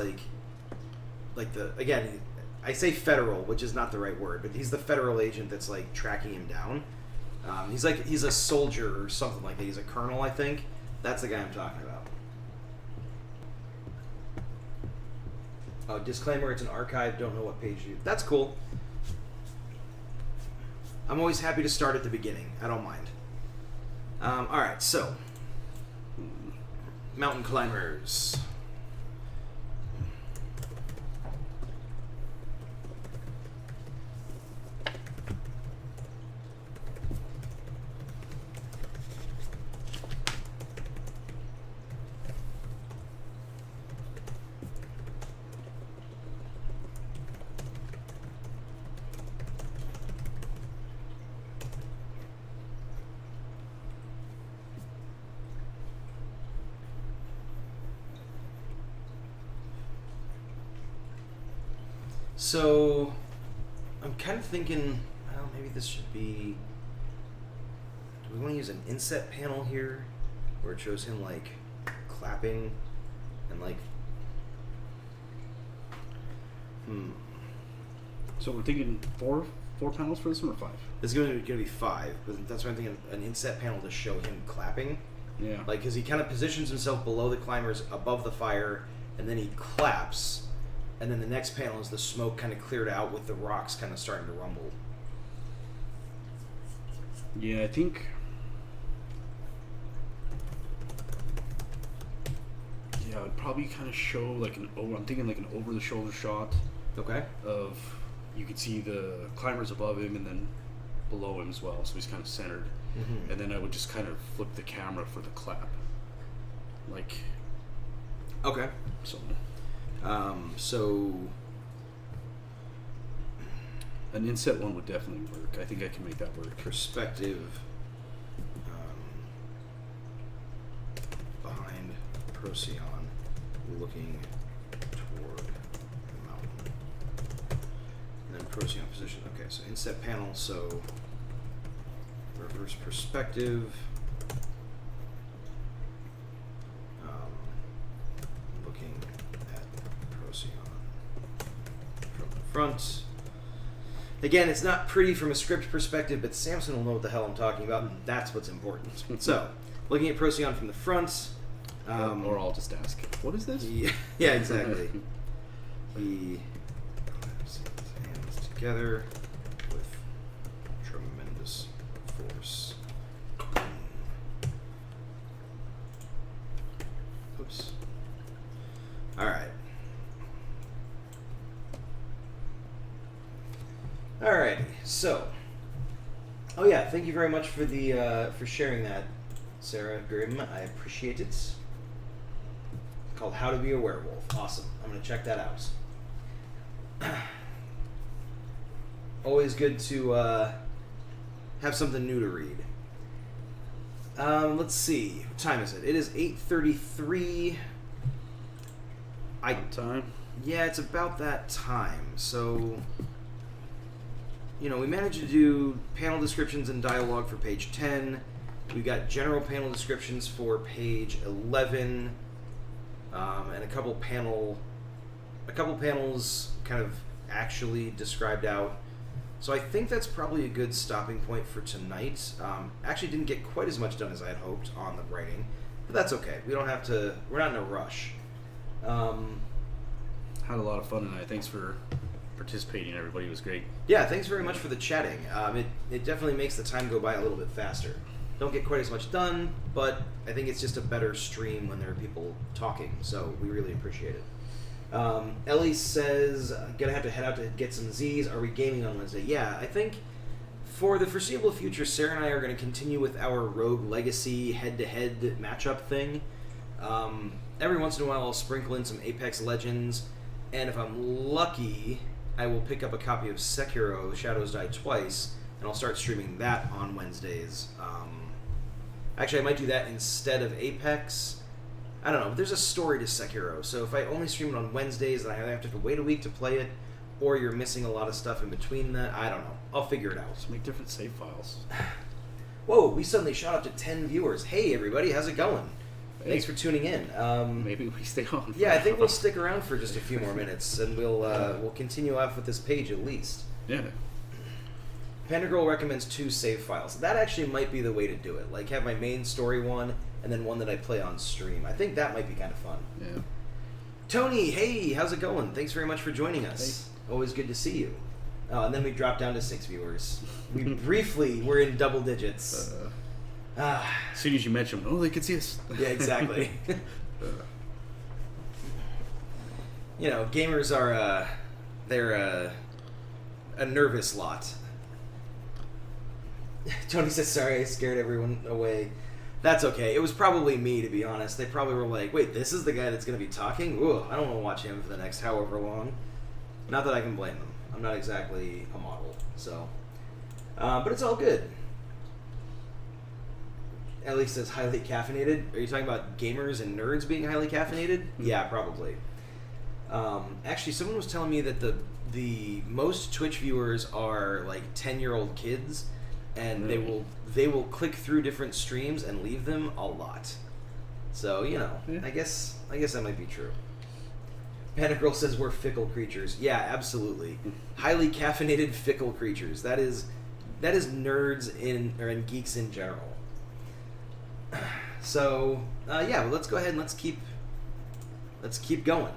Speaker 1: again, I say federal, which is not the right word, but he's the federal agent that's tracking him down. He's a soldier or something like that. He's a colonel, I think. That's the guy I'm talking about. Oh, disclaimer, it's an archive, don't know what page you... That's cool. I'm always happy to start at the beginning. I don't mind. Alright, so. Mountain climbers. So, I'm kind of thinking, well, maybe this should be... Do we want to use an inset panel here? Where it shows him, like, clapping and, like...
Speaker 2: So we're thinking four panels for this one, or 5?
Speaker 1: This is going to be 5, but that's why I'm thinking an inset panel to show him clapping.
Speaker 2: Yeah.
Speaker 1: Like, because he kind of positions himself below the climbers, above the fire, and then he claps, and then the next panel is the smoke kind of cleared out with the rocks kind of starting to rumble.
Speaker 2: Yeah, I think... Yeah, I'd probably kind of show like I'm thinking like an over-the-shoulder shot
Speaker 1: Okay.
Speaker 2: of, you could see the climbers above him and then below him as well, so he's kind of centered.
Speaker 1: Mm-hmm.
Speaker 2: And then I would just kind of flip the camera for the clap. Like...
Speaker 1: Okay.
Speaker 2: So...
Speaker 1: So...
Speaker 2: An inset one would definitely work. I think I can make that work.
Speaker 1: Perspective behind Procyon, looking toward the mountain. And then Procyon position. Okay, so inset panel, so reverse perspective. Looking at Procyon from the front. Again, it's not pretty from a script perspective, but Samson will know what the hell I'm talking about, and that's what's important. So, looking at Procyon from the front.
Speaker 2: Or I'll just ask, what is this?
Speaker 1: Yeah, exactly. He claps his hands together with tremendous force. Oops. Alright. Alrighty, so. Oh yeah, thank you very much for the for sharing that, Sarah Grimm. I appreciate it. It's called How to Be a Werewolf. Awesome. I'm gonna check that out. Always good to have something new to read. Let's see. What time is it? It is 8:33.
Speaker 2: Time?
Speaker 1: Yeah, it's about that time. So, you know, we managed to do panel descriptions and dialogue for page 10. We got general panel descriptions for page 11, and a couple panels kind of actually described out. So I think that's probably a good stopping point for tonight. Actually didn't get quite as much done as I had hoped on the writing, but that's okay. We don't have to. We're not in a rush.
Speaker 2: Had a lot of fun tonight. Thanks for participating, everybody. It was great.
Speaker 1: Yeah, thanks very much for the chatting. It definitely makes the time go by a little bit faster. Don't get quite as much done, but I think it's just a better stream when there are people talking, so we really appreciate it. Ellie says, gonna have to head out to get some Z's. Are we gaming on Wednesday? Yeah, I think for the foreseeable future, Sarah and I are going to continue with our Rogue Legacy head-to-head matchup thing. Every once in a while, I'll sprinkle in some Apex Legends, and if I'm lucky, I will pick up a copy of Sekiro: Shadows Die Twice, and I'll start streaming that on Wednesdays. Actually, I might do that instead of Apex. I don't know. There's a story to Sekiro, so if I only stream it on Wednesdays, then I either have to wait a week to play it, or you're missing a lot of stuff in between that. I don't know. I'll figure it out.
Speaker 2: Just make different save files.
Speaker 1: Whoa, we suddenly shot up to 10 viewers. Hey, everybody, how's it going?
Speaker 2: Hey.
Speaker 1: Thanks for tuning in.
Speaker 2: Maybe we stay on.
Speaker 1: Yeah, I think we'll stick around for just a few more minutes, and we'll continue off with this page at least.
Speaker 2: Yeah.
Speaker 1: Panda Girl recommends 2 save files. That actually might be the way to do it. Like, have my main story one, and then one that I play on stream. I think that might be kind of fun.
Speaker 2: Yeah.
Speaker 1: Tony, hey, how's it going? Thanks very much for joining us. Hey. Always good to see you. And then we dropped down to 6 viewers. We briefly were in double digits.
Speaker 2: As soon as you mention them, they can see us.
Speaker 1: Yeah, exactly. You know, gamers are, they're a nervous lot. Tony says, sorry, I scared everyone away. That's okay. It was probably me, to be honest. They probably were like, wait, this is the guy that's going to be talking? Ooh, I don't want to watch him for the next however long. Not that I can blame them. I'm not exactly a model, so. But it's all good. Ellie says, highly caffeinated. Are you talking about gamers and nerds being highly caffeinated? Yeah, probably. Actually, someone was telling me that the the most Twitch viewers are like 10-year-old kids, and
Speaker 2: Really?
Speaker 1: they will click through different streams and leave them a lot. So
Speaker 2: Yeah.
Speaker 1: I guess that might be true. Panic Girl says we're fickle creatures. Yeah, absolutely. Highly caffeinated fickle creatures. That is nerds in geeks in general. So yeah, well, let's go ahead and let's keep going.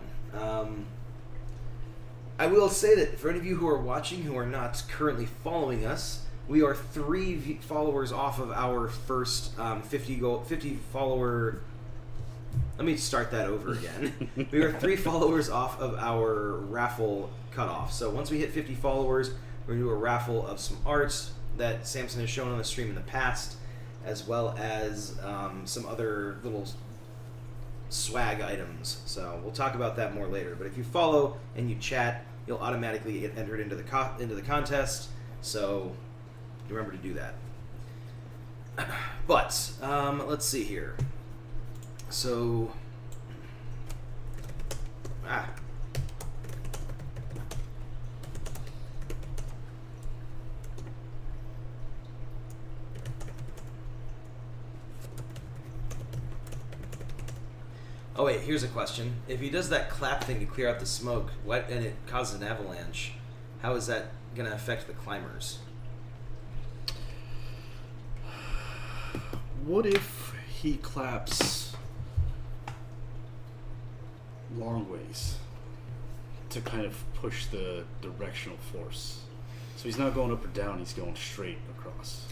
Speaker 1: I will say that for any of you who are watching who are not currently following us, we are 3 followers off of our first 50 follower. Let me start that over again. We are 3 followers off of our raffle cutoff. So once we hit 50 followers, we're going to do a raffle of some art that Samson has shown on the stream in the past, as well as some other little swag items. So we'll talk about that more later. But if you follow and you chat, you'll automatically get entered into the contest. So remember to do that. But let's see here. So oh wait, here's a question. If he does that clap thing to clear out the smoke, and it causes an avalanche, how is that going to affect the climbers?
Speaker 2: What if he claps long ways to kind of push the directional force? So he's not going up or down, he's going straight across.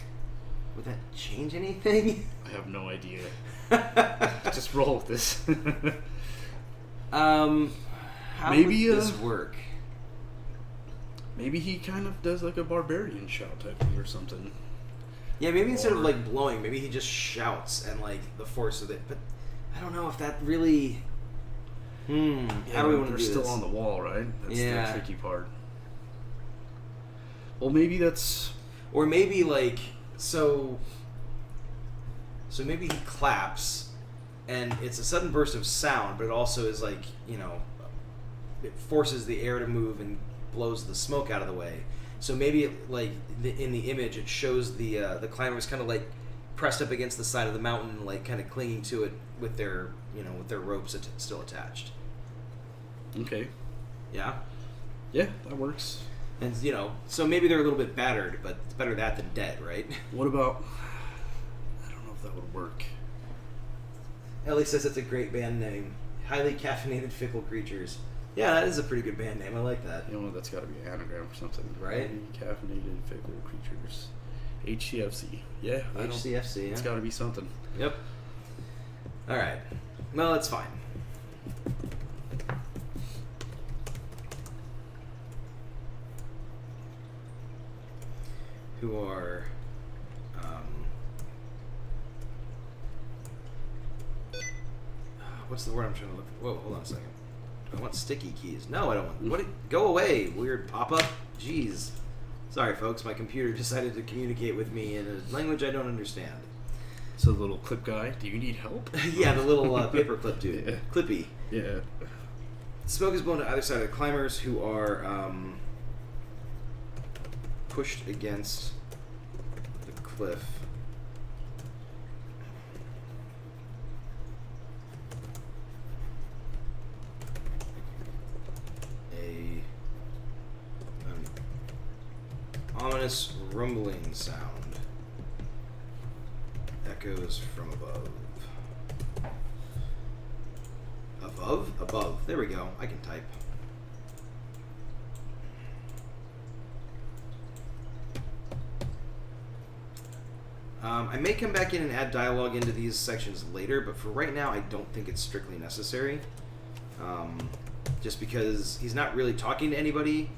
Speaker 1: Would that change anything?
Speaker 2: I have no idea. Just roll with this.
Speaker 1: How
Speaker 2: Maybe,
Speaker 1: would this work?
Speaker 2: Maybe he kind of does like a barbarian shout type thing or something.
Speaker 1: Yeah, maybe instead of
Speaker 2: Or-
Speaker 1: like blowing, maybe he just shouts and like the force of it. But I don't know if that really. How do we want to
Speaker 2: They're
Speaker 1: do
Speaker 2: still
Speaker 1: this?
Speaker 2: on the wall, right? That's
Speaker 1: Yeah.
Speaker 2: the tricky part. Well, maybe that's...
Speaker 1: Or maybe like so maybe he claps and it's a sudden burst of sound, but it also is like, it forces the air to move and blows the smoke out of the way. So maybe in the image it shows the climbers kind of like pressed up against the side of the mountain, like kind of clinging to it with their ropes still attached.
Speaker 2: Okay.
Speaker 1: Yeah.
Speaker 2: Yeah, that works.
Speaker 1: And so maybe they're a little bit battered, but it's better that than dead, right?
Speaker 2: What about... I don't know if that would work.
Speaker 1: Ellie says it's a great band name. Highly caffeinated fickle creatures. Yeah, that is a pretty good band name. I like that.
Speaker 2: You know, that's got to be an anagram or something.
Speaker 1: Right.
Speaker 2: Caffeinated fickle creatures. HCFC. Yeah.
Speaker 1: HCFC,
Speaker 2: It's
Speaker 1: yeah.
Speaker 2: got to be something.
Speaker 1: Yep. All right. Well, that's fine. Who are what's the word I'm trying to look for? Whoa, hold on a second. I want sticky keys. No, I don't want. Go away, weird pop-up. Jeez. Sorry, folks. My computer decided to communicate with me in a language I don't understand.
Speaker 2: So the little clip guy, do you need help?
Speaker 1: Yeah, the little paperclip dude.
Speaker 2: Yeah.
Speaker 1: Clippy.
Speaker 2: Yeah.
Speaker 1: Smoke is blown to either side of the climbers who are pushed against the cliff. An ominous rumbling sound echoes from above. Above? Above. There we go. I can type. I may come back in and add dialogue into these sections later, but for right now I don't think it's strictly necessary. Just because he's not really talking to anybody,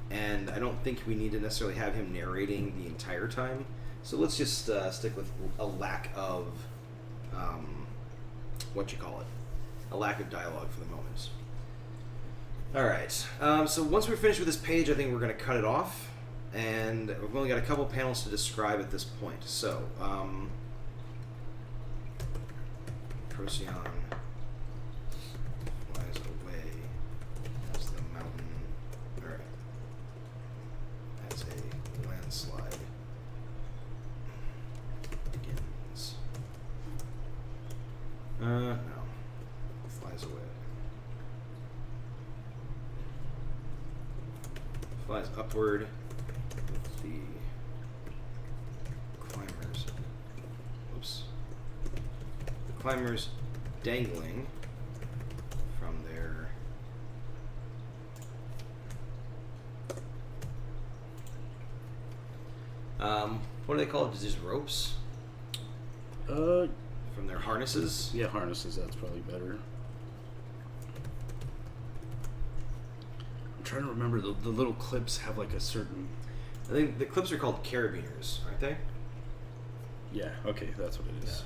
Speaker 1: and I don't think we need to necessarily have him narrating the entire time. So let's just stick with a lack of, a lack of dialogue for the moment. Alright, so once we're finished with this page, I think we're going to cut it off. And we've only got a couple panels to describe at this point. So, Procyon flies away as the mountain. Alright. flies upward with the climbers. Oops. The climbers dangling from their what do they call it? Just ropes? From their harnesses?
Speaker 2: Yeah, harnesses, that's probably better. I'm trying to remember, the little clips have like a certain...
Speaker 1: I think the clips are called carabiners, aren't they?
Speaker 2: Yeah, okay, that's what it is.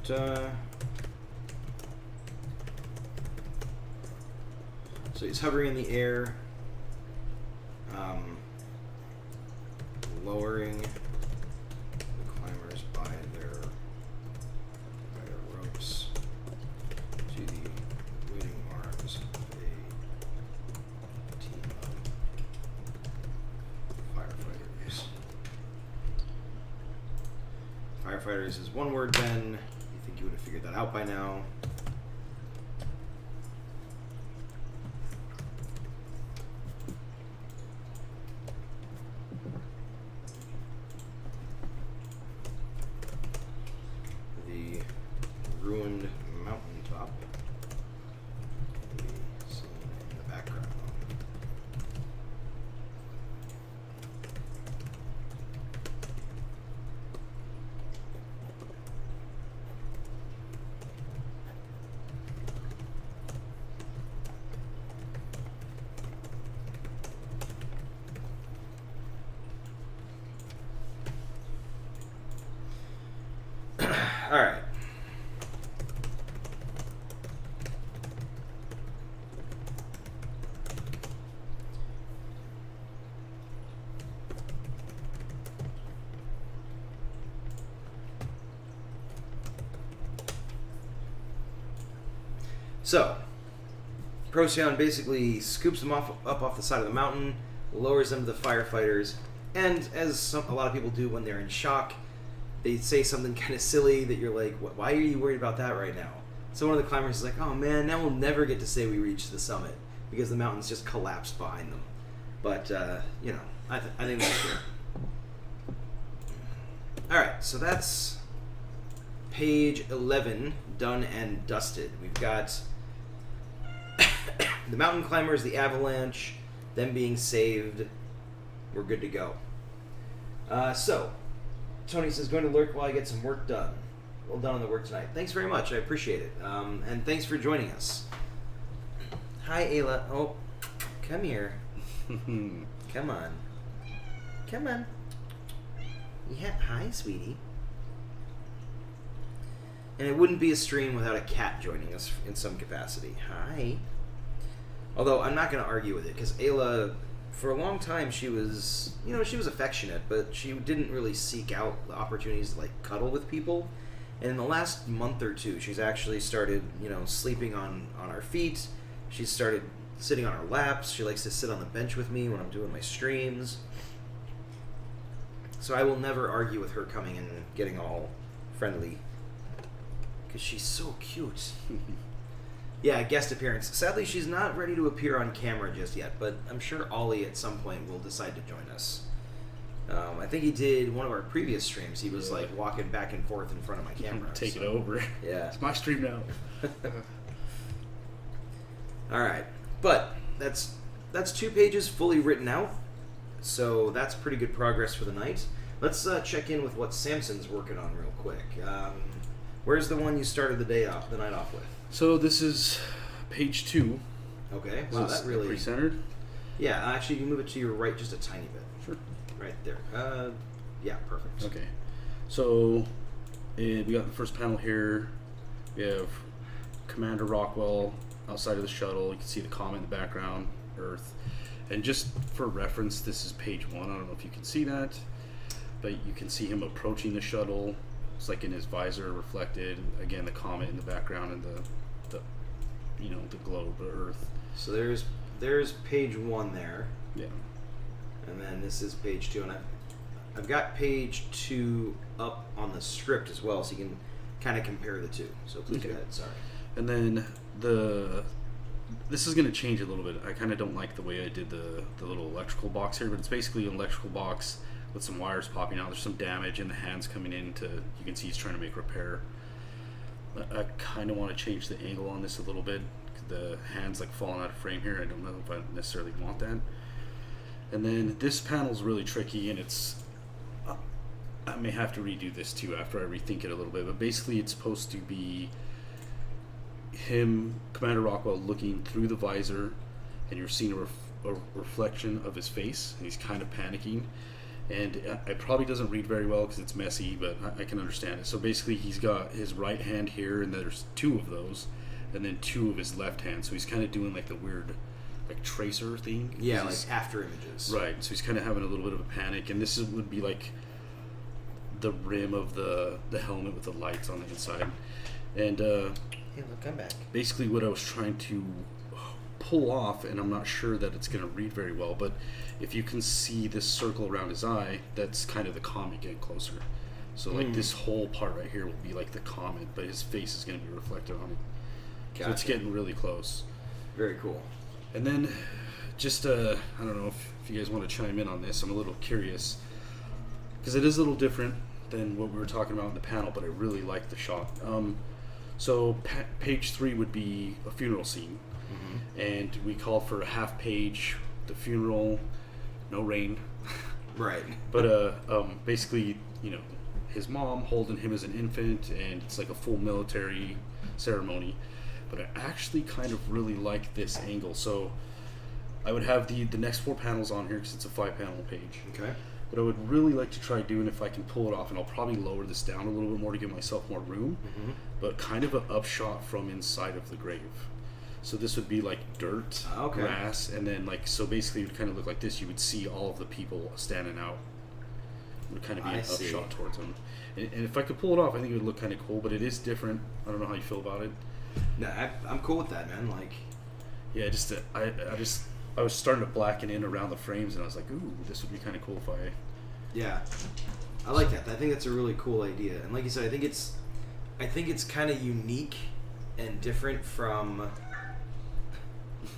Speaker 1: Yeah. So he's hovering in the air, lowering the climbers by their ropes to the waiting arms of a team of firefighters. Firefighters is one word, Ben. You think you would have figured that out by now. The ruined mountaintop can be seen in the background. All right. So, Procyon basically scoops them up off the side of the mountain, lowers them to the firefighters, and as a lot of people do when they're in shock, they say something kind of silly that you're like, why are you worried about that right now? So one of the climbers is like, oh man, now we'll never get to say we reached the summit because the mountains just collapsed behind them. But, you know, I think that's fair. Alright, so that's page 11 done and dusted. We've got the mountain climbers, the avalanche, them being saved. We're good to go. So, Tony says, going to lurk while I get some work done. Well done on the work tonight. Thanks very much. I appreciate it. And thanks for joining us. Hi, Ayla. Oh, come here. Come on. Come on. Yeah, hi, sweetie. And it wouldn't be a stream without a cat joining us in some capacity. Hi. Although, I'm not going to argue with it, because Ayla... For a long time, she was, she was affectionate, but she didn't really seek out the opportunities to, cuddle with people. And in the last month or two, she's actually started, sleeping on our feet. She's started sitting on our laps. She likes to sit on the bench with me when I'm doing my streams. So I will never argue with her coming and getting all friendly. Because she's so cute. Yeah, guest appearance. Sadly, she's not ready to appear on camera just yet, but I'm sure Ollie at some point will decide to join us. I think he did one of our previous streams. He was walking back and forth in front of my camera.
Speaker 2: Take it over.
Speaker 1: Yeah.
Speaker 2: It's my stream now.
Speaker 1: All right. But that's 2 pages fully written out. So that's pretty good progress for the night. Let's check in with what Samson's working on real quick. Where's the one you started the night off with?
Speaker 2: So this is page 2.
Speaker 1: Okay. Wow, that really
Speaker 2: pre-centered.
Speaker 1: Yeah, actually, you move it to your right just a tiny bit.
Speaker 2: Sure.
Speaker 1: Right there. Yeah, perfect.
Speaker 2: Okay. So we got the first panel here. We have Commander Rockwell outside of the shuttle. You can see the comet in the background, Earth. And just for reference, this is page 1. I don't know if you can see that, but you can see him approaching the shuttle. It's like in his visor reflected. Again, the comet in the background and the the globe, the Earth.
Speaker 1: So there's page 1 there.
Speaker 2: Yeah.
Speaker 1: And then this is page 2, and I've got page 2 up on the script as well, so you can kind of compare the two. So please go ahead. Sorry.
Speaker 2: And then this is going to change a little bit. I kind of don't like the way I did the little electrical box here, but it's basically an electrical box with some wires popping out. There's some damage, and the hands coming in you can see he's trying to make repair. I kind of want to change the angle on this a little bit. The hands like falling out of frame here. I don't know if I necessarily want that. And then this panel's really tricky, and I may have to redo this too after I rethink it a little bit. But basically, it's supposed to be him, Commander Rockwell, looking through the visor, and you're seeing a reflection of his face, and he's kind of panicking. And it probably doesn't read very well because it's messy, but I can understand it. So basically, he's got his right hand here, and there's 2 of those, and then 2 of his left hand. So he's kind of doing like the weird, like tracer thing.
Speaker 1: Yeah, like after images.
Speaker 2: Right. So he's kind of having a little bit of a panic, and this would be like the rim of the helmet with the lights on the inside. And
Speaker 1: hey, look, I'm back.
Speaker 2: Basically, what I was trying to pull off, and I'm not sure that it's going to read very well, but if you can see this circle around his eye, that's kind of the comet getting closer. So like this whole part right here will be like the comet, but his face is going to be reflected on it. Gotcha. So it's getting really close.
Speaker 1: Very cool.
Speaker 2: And then just I don't know if you guys want to chime in on this. I'm a little curious because it is a little different than what we were talking about in the panel, but I really like the shot. So page 3 would be a funeral scene, and we call for a half page, the funeral, no rain.
Speaker 1: Right.
Speaker 2: But basically, his mom holding him as an infant, and it's like a full military ceremony. But I actually kind of really like this angle. So I would have the next 4 panels on here because it's a 5-panel page.
Speaker 1: Okay.
Speaker 2: But I would really like to try doing, if I can pull it off, and I'll probably lower this down a little bit more to give myself more room, but kind of an upshot from inside of the grave. So this would be like dirt, grass, and then so basically it would kind of look like this. You would see all of the people standing out. It would kind of be an upshot towards them. And if I could pull it off, I think it would look kind of cool, but it is different. I don't know how you feel about it.
Speaker 1: No, I'm cool with that, man.
Speaker 2: Yeah, I was starting to blacken in around the frames, and I was like, ooh, this would be kind of cool if I...
Speaker 1: Yeah. I like that. I think that's a really cool idea. And like you said, I think it's kind of unique and different from...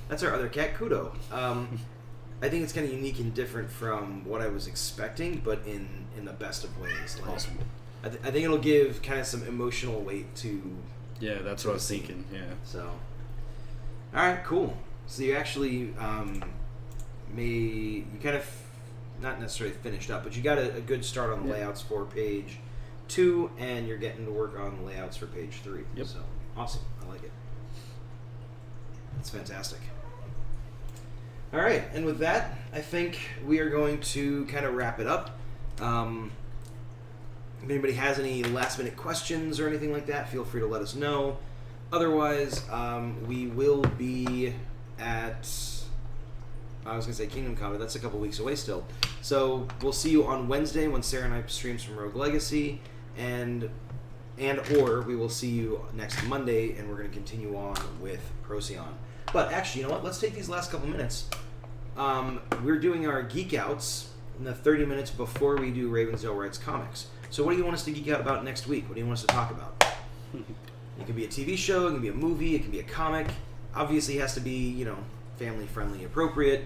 Speaker 1: That's our other cat, Kudo. I think it's kind of unique and different from what I was expecting, but in the best of ways.
Speaker 2: Awesome.
Speaker 1: I think it'll give kind of some emotional weight to...
Speaker 2: Yeah, that's what I was thinking, yeah.
Speaker 1: So, alright, cool. So you actually you kind of, not necessarily finished up, but you got a good start on the layouts for page 2, and you're getting to work on the layouts for page 3.
Speaker 2: Yep.
Speaker 1: So, awesome. I like it. That's fantastic. Alright, and with that, I think we are going to kind of wrap it up. If anybody has any last-minute questions or anything like that, feel free to let us know. Otherwise, we will be at... I was going to say Kingdom Come, but that's a couple weeks away still. So we'll see you on Wednesday when Sarah and I streams from Rogue Legacy, and or we will see you next Monday, and we're going to continue on with Procyon. But actually, you know what? Let's take these last couple minutes. We're doing our Geek Outs in the 30 minutes before we do Ravensdale Writes Comics. So what do you want us to geek out about next week? What do you want us to talk about? It can be a TV show, it can be a movie, it can be a comic. Obviously it has to be, family-friendly, appropriate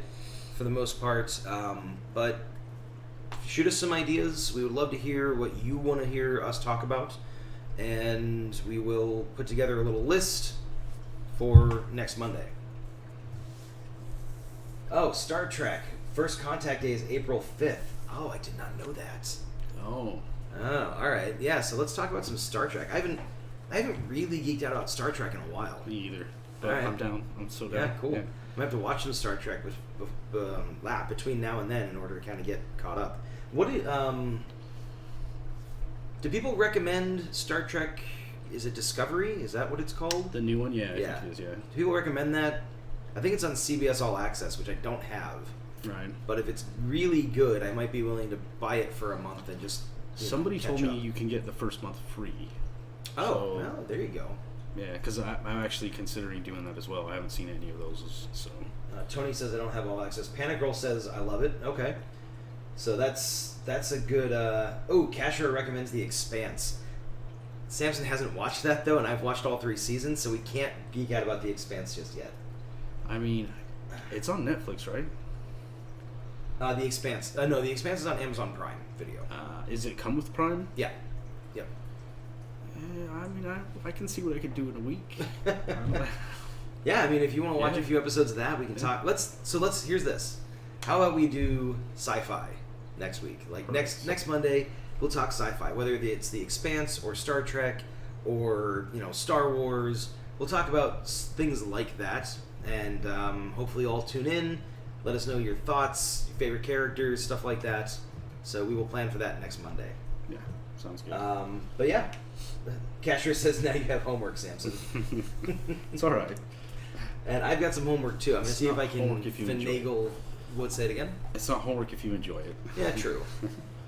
Speaker 1: for the most part. But shoot us some ideas. We would love to hear what you want to hear us talk about. And we will put together a little list for next Monday. Oh, Star Trek. First contact day is April 5th. Oh, I did not know that.
Speaker 2: Oh,
Speaker 1: all right. Yeah, so let's talk about some Star Trek. I haven't really geeked out about Star Trek in a while.
Speaker 2: Me either. But I'm down. I'm so down.
Speaker 1: Yeah, cool. Yeah. I'm gonna have to watch some Star Trek between now and then in order to kind of get caught up. What do people recommend Star Trek is it Discovery? Is that what it's called?
Speaker 2: The new one, yeah, I
Speaker 1: Yeah.
Speaker 2: think it is, yeah.
Speaker 1: Do people recommend that? I think it's on CBS All Access, which I don't have.
Speaker 2: Right.
Speaker 1: But if it's really good, I might be willing to buy it for a month and just
Speaker 2: Somebody
Speaker 1: catch
Speaker 2: told me
Speaker 1: up.
Speaker 2: you can get the first month free.
Speaker 1: Oh,
Speaker 2: So-
Speaker 1: well, there you go.
Speaker 2: Yeah, because I'm actually considering doing that as well. I haven't seen any of those, so.
Speaker 1: Tony says I don't have All Access. Panic Girl says I love it. Okay. So that's a good... Casher recommends The Expanse. Samson hasn't watched that, though, and I've watched all 3 seasons, so we can't geek out about The Expanse just yet.
Speaker 2: I mean, it's on Netflix, right?
Speaker 1: The Expanse. No, The Expanse is on Amazon Prime Video.
Speaker 2: Is it come with Prime?
Speaker 1: Yeah. Yep.
Speaker 2: I mean, I can see what I could do in a week.
Speaker 1: Yeah, I mean, if you want to watch
Speaker 2: Yeah.
Speaker 1: a few episodes of that, we can talk. Let's. Here's this. How about we do sci-fi next week? Like next Monday, we'll talk sci-fi. Whether it's The Expanse or Star Trek or Star Wars, we'll talk about things like that. And hopefully, all tune in. Let us know your thoughts, your favorite characters, stuff like that. So we will plan for that next Monday.
Speaker 2: Yeah, sounds good.
Speaker 1: But yeah, Casher says now you have homework, Samson.
Speaker 2: It's all right.
Speaker 1: And I've got some homework too. I'm gonna
Speaker 2: It's
Speaker 1: see if
Speaker 2: not
Speaker 1: I can
Speaker 2: homework if you enjoy
Speaker 1: finagle. What? Say it again.
Speaker 2: It's not homework if you enjoy it.
Speaker 1: Yeah, true.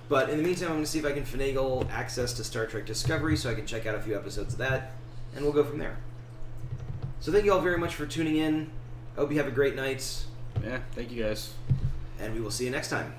Speaker 1: But in the meantime, I'm gonna see if I can finagle access to Star Trek Discovery so I can check out a few episodes of that, and we'll go from there. So thank you all very much for tuning in. I hope you have a great night,
Speaker 2: Yeah, thank you guys.
Speaker 1: and we will see you next time.